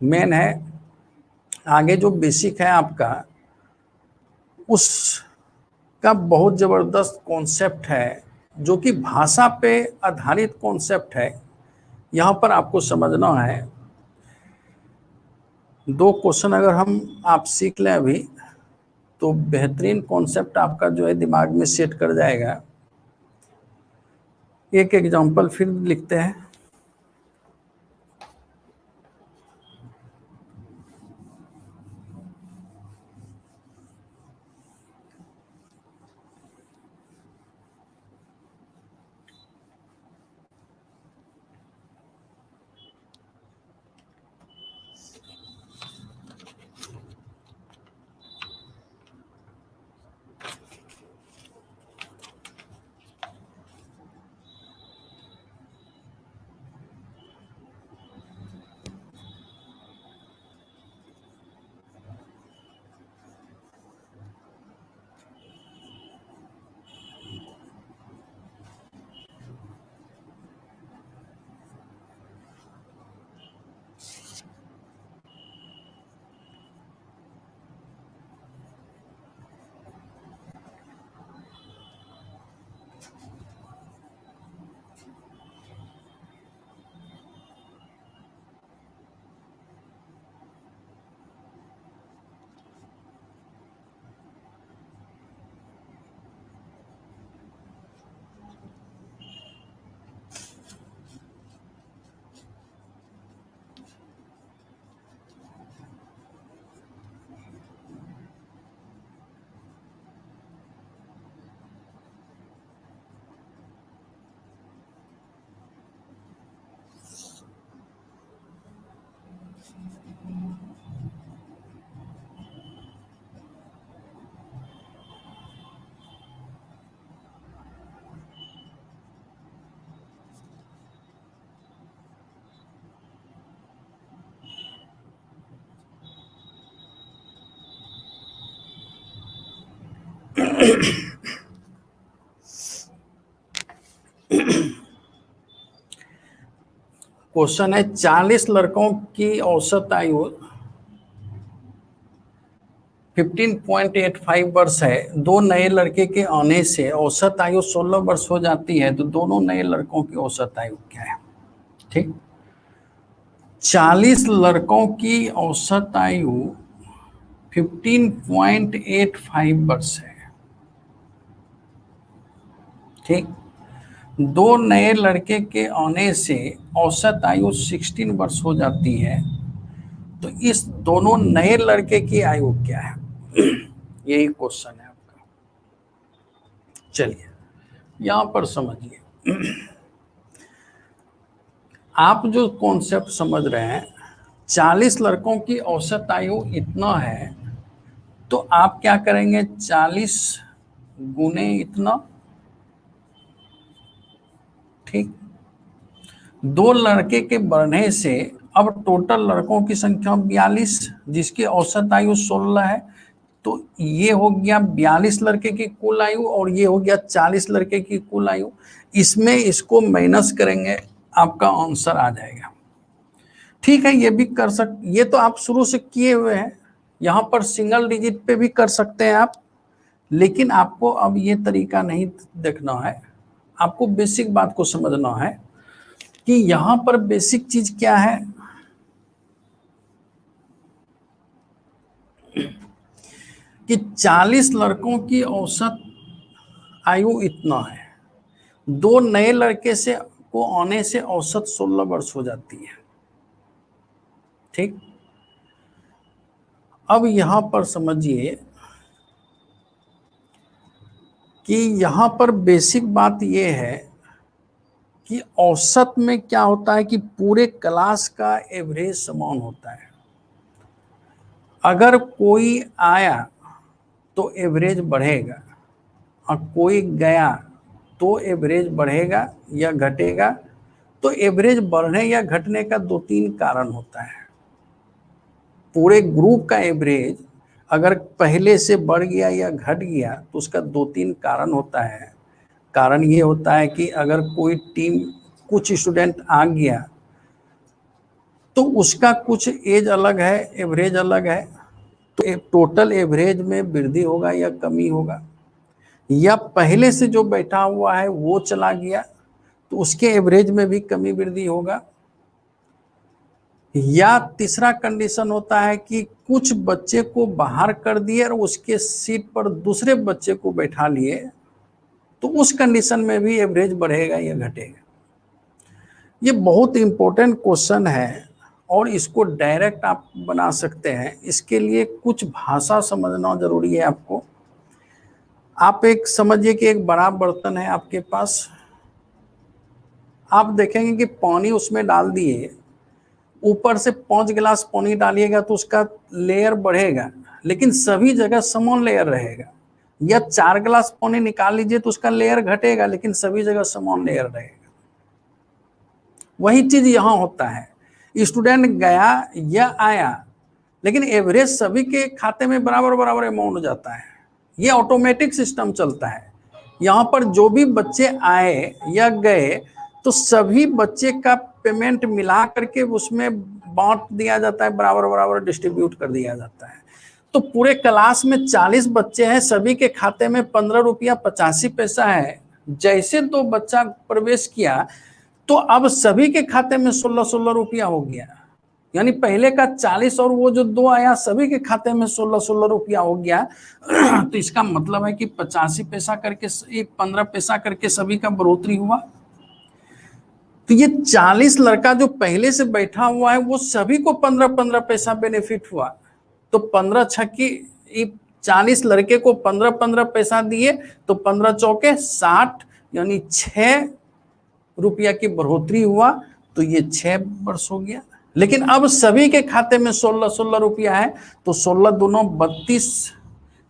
A: मेन है, आगे जो बेसिक है आपका, उसका बहुत जबरदस्त कॉन्सेप्ट है जो कि भाषा पे आधारित कॉन्सेप्ट है। यहां पर आपको समझना है, 2 क्वेश्चन अगर हम आप सीख लें अभी, तो बेहतरीन कॉन्सेप्ट आपका जो है दिमाग में सेट कर जाएगा। एक एग्जांपल फिर लिखते हैं। क्वेश्चन है, 40 लड़कों की औसत आयु 15.85 वर्ष है। 2 नए लड़के के आने से औसत आयु 16 वर्ष हो जाती है, तो दोनों नए लड़कों की औसत आयु क्या है? ठीक, 40 लड़कों की औसत आयु 15.85 वर्ष है। ठीक, 2 नए लड़के के आने से औसत आयु 16 वर्ष हो जाती है, तो इस दोनों नए लड़के की आयु क्या है? यही क्वेश्चन है आपका। चलिए यहां पर समझिए, आप जो कॉन्सेप्ट समझ रहे हैं, 40 लड़कों की औसत आयु इतना है, तो आप क्या करेंगे, 40 गुने इतना। ठीक, 2 लड़के के बढ़ने से अब टोटल लड़कों की संख्या 42, जिसकी औसत आयु 16 है, तो ये हो गया 42 लड़के की कुल आयु, और ये हो गया 40 लड़के की कुल आयु। इसमें इसको माइनस करेंगे, आपका आंसर आ जाएगा। ठीक है, ये भी कर ये तो आप शुरू से किए हुए हैं, यहाँ पर सिंगल डिजिट पे भी कर सकते हैं आप, लेकिन आपको अब ये तरीका नहीं देखना है, आपको बेसिक बात को समझना है कि यहाँ पर बेसिक चीज क्या है कि 40 लड़कों की औसत आयु इतना है, 2 नए लड़के से को आने से औसत 16 वर्ष हो जाती है। ठीक, अब यहां पर समझिए कि यहां पर बेसिक बात यह है कि औसत में क्या होता है कि पूरे क्लास का एवरेज समान होता है। अगर कोई आया तो एवरेज बढ़ेगा और कोई गया तो एवरेज बढ़ेगा या घटेगा। तो एवरेज बढ़ने या घटने का 2-3 कारण होता है। पूरे ग्रुप का एवरेज अगर पहले से बढ़ गया या घट गया तो उसका 2-3 कारण होता है। कारण ये होता है कि अगर कोई टीम कुछ स्टूडेंट आ गया तो उसका कुछ एज अलग है, एवरेज अलग है, तो टोटल एवरेज में वृद्धि होगा या कमी होगा। या पहले से जो बैठा हुआ है वो चला गया तो उसके एवरेज में भी कमी वृद्धि होगा। या तीसरा कंडीशन होता है कि कुछ बच्चे को बाहर कर दिए और उसके सीट पर दूसरे बच्चे को बैठा लिए, तो उस कंडीशन में भी एवरेज बढ़ेगा या घटेगा। ये बहुत इंपॉर्टेंट क्वेश्चन है और इसको डायरेक्ट आप बना सकते हैं। इसके लिए कुछ भाषा समझना जरूरी है आपको। आप एक समझिए कि एक बड़ा बर्तन है आपके पास, आप देखेंगे कि पानी उसमें डाल दिए, ऊपर से 5 गिलास पानी डालिएगा तो उसका लेयर बढ़ेगा लेकिन सभी जगह समान लेयर रहेगा। या 4 गिलास पानी निकाल लीजिए तो उसका लेयर घटेगा लेकिन सभी जगह समान लेयर रहेगा। वही चीज यहां होता है, स्टूडेंट गया या आया लेकिन एवरेज सभी के खाते में बराबर बराबर अमाउंट हो जाता है। ये ऑटोमेटिक सिस्टम चलता है। यहाँ पर जो भी बच्चे आए या गए तो सभी बच्चे का पेमेंट मिला करके उसमें बांट दिया जाता है, बराबर बराबर डिस्ट्रीब्यूट कर दिया जाता है। तो पूरे क्लास में 40 बच्चे हैं, सभी के खाते में 15 रुपया 85 पैसा है। जैसे तो बच्चा प्रवेश किया तो अब सभी के खाते में 16-16 रुपया हो गया। यानी पहले का 40 और वो जो 2 आया सभी के खाते में 16-16 रुपया हो गया। तो इसका मतलब है कि 85 पैसा करके 15 पैसा करके सभी का बढ़ोतरी हुआ। तो ये 40 लड़का जो पहले से बैठा हुआ है वो सभी को 15-15 पैसा बेनिफिट हुआ। तो 15 छक्की 40 लड़के को 15-15 पैसा दिए तो 15 चौके 60 यानी 6 रुपया की बढ़ोतरी हुआ। तो ये 6 वर्ष हो गया। लेकिन अब सभी के खाते में 16-16 रुपया है तो 16 दूनों 32,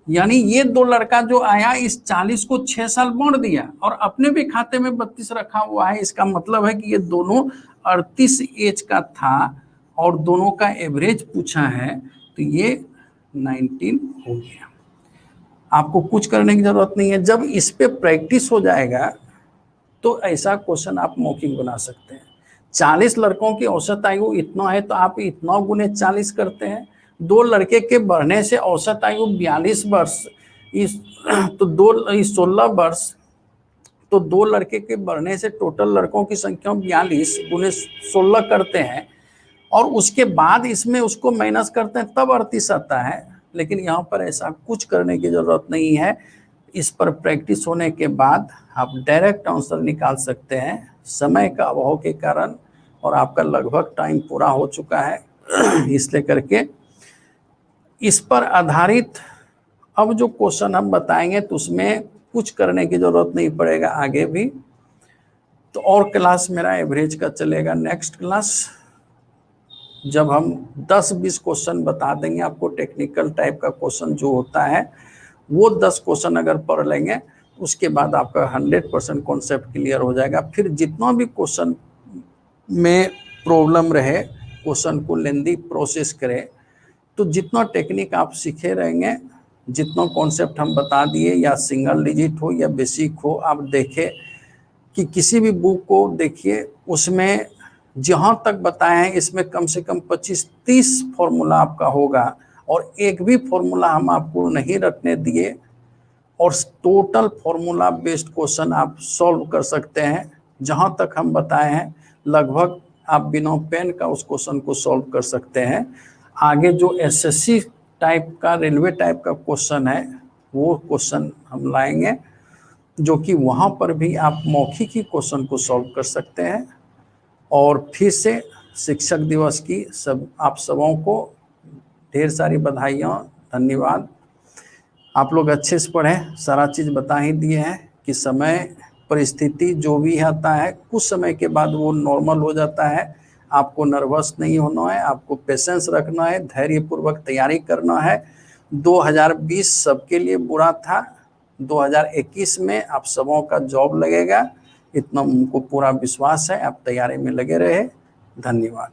A: यानी ये 2 लड़का जो आया इस 40 को 6 साल बांट दिया और अपने भी खाते में 32 रखा हुआ है। इसका मतलब है कि ये दोनों 38 एज का था और दोनों का एवरेज पूछा है तो ये 19 हो गया। आपको कुछ करने की जरूरत नहीं है। जब इस पे प्रैक्टिस हो जाएगा तो ऐसा क्वेश्चन आप मौखिक बना सकते हैं। 40 लड़कों की औसत आयु इतना है तो आप इतना गुने 40 करते हैं। 2 लड़के के बढ़ने से औसत आयु 42 वर्ष, इस तो 16 वर्ष, तो 2 लड़के के बढ़ने से टोटल लड़कों की संख्या 42 गुने 16 करते हैं और उसके बाद इसमें उसको माइनस करते हैं तब 38 आता है। लेकिन यहाँ पर ऐसा कुछ करने की जरूरत नहीं है। इस पर प्रैक्टिस होने के बाद आप डायरेक्ट आंसर निकाल सकते हैं। समय का अभाव के कारण और आपका लगभग टाइम पूरा हो चुका है इसलिए करके इस पर आधारित अब जो क्वेश्चन हम बताएंगे तो उसमें कुछ करने की जरूरत नहीं पड़ेगा आगे भी। तो और क्लास मेरा एवरेज का चलेगा नेक्स्ट क्लास, जब हम 10-20 क्वेश्चन बता देंगे आपको। टेक्निकल टाइप का क्वेश्चन जो होता है वो 10 क्वेश्चन अगर पढ़ लेंगे उसके बाद आपका 100% कॉन्सेप्ट क्लियर हो जाएगा। फिर जितना भी क्वेश्चन में प्रॉब्लम रहे, क्वेश्चन को लेंदी प्रोसेस करें, तो जितना टेक्निक आप सीखे रहेंगे, जितना कॉन्सेप्ट हम बता दिए, या सिंगल डिजिट हो या बेसिक हो, आप देखें कि किसी भी बुक को देखिए, उसमें जहाँ तक बताए हैं इसमें कम से कम 25-30 फॉर्मूला आपका होगा। और एक भी फॉर्मूला हम आपको नहीं रटने दिए, और टोटल फॉर्मूला बेस्ड क्वेश्चन आप सॉल्व कर सकते हैं। जहां तक हम बताए हैं लगभग आप बिना पेन का उस क्वेश्चन को सॉल्व कर सकते हैं। आगे जो एसएससी टाइप का, रेलवे टाइप का क्वेश्चन है, वो क्वेश्चन हम लाएंगे, जो कि वहां पर भी आप मौखिक ही क्वेश्चन को सॉल्व कर सकते हैं। और फिर से शिक्षक दिवस की आप सबों को ढेर सारी बधाइयाँ, धन्यवाद। आप लोग अच्छे से पढ़ें, सारा चीज़ बता ही दिए हैं कि समय परिस्थिति जो भी आता है कुछ समय के बाद वो नॉर्मल हो जाता है। आपको नर्वस नहीं होना है, आपको पेशेंस रखना है, धैर्यपूर्वक तैयारी करना है। 2020 सबके लिए बुरा था, 2021 में आप सबों का जॉब लगेगा, इतना हमको पूरा विश्वास है। आप तैयारी में लगे रहे। धन्यवाद।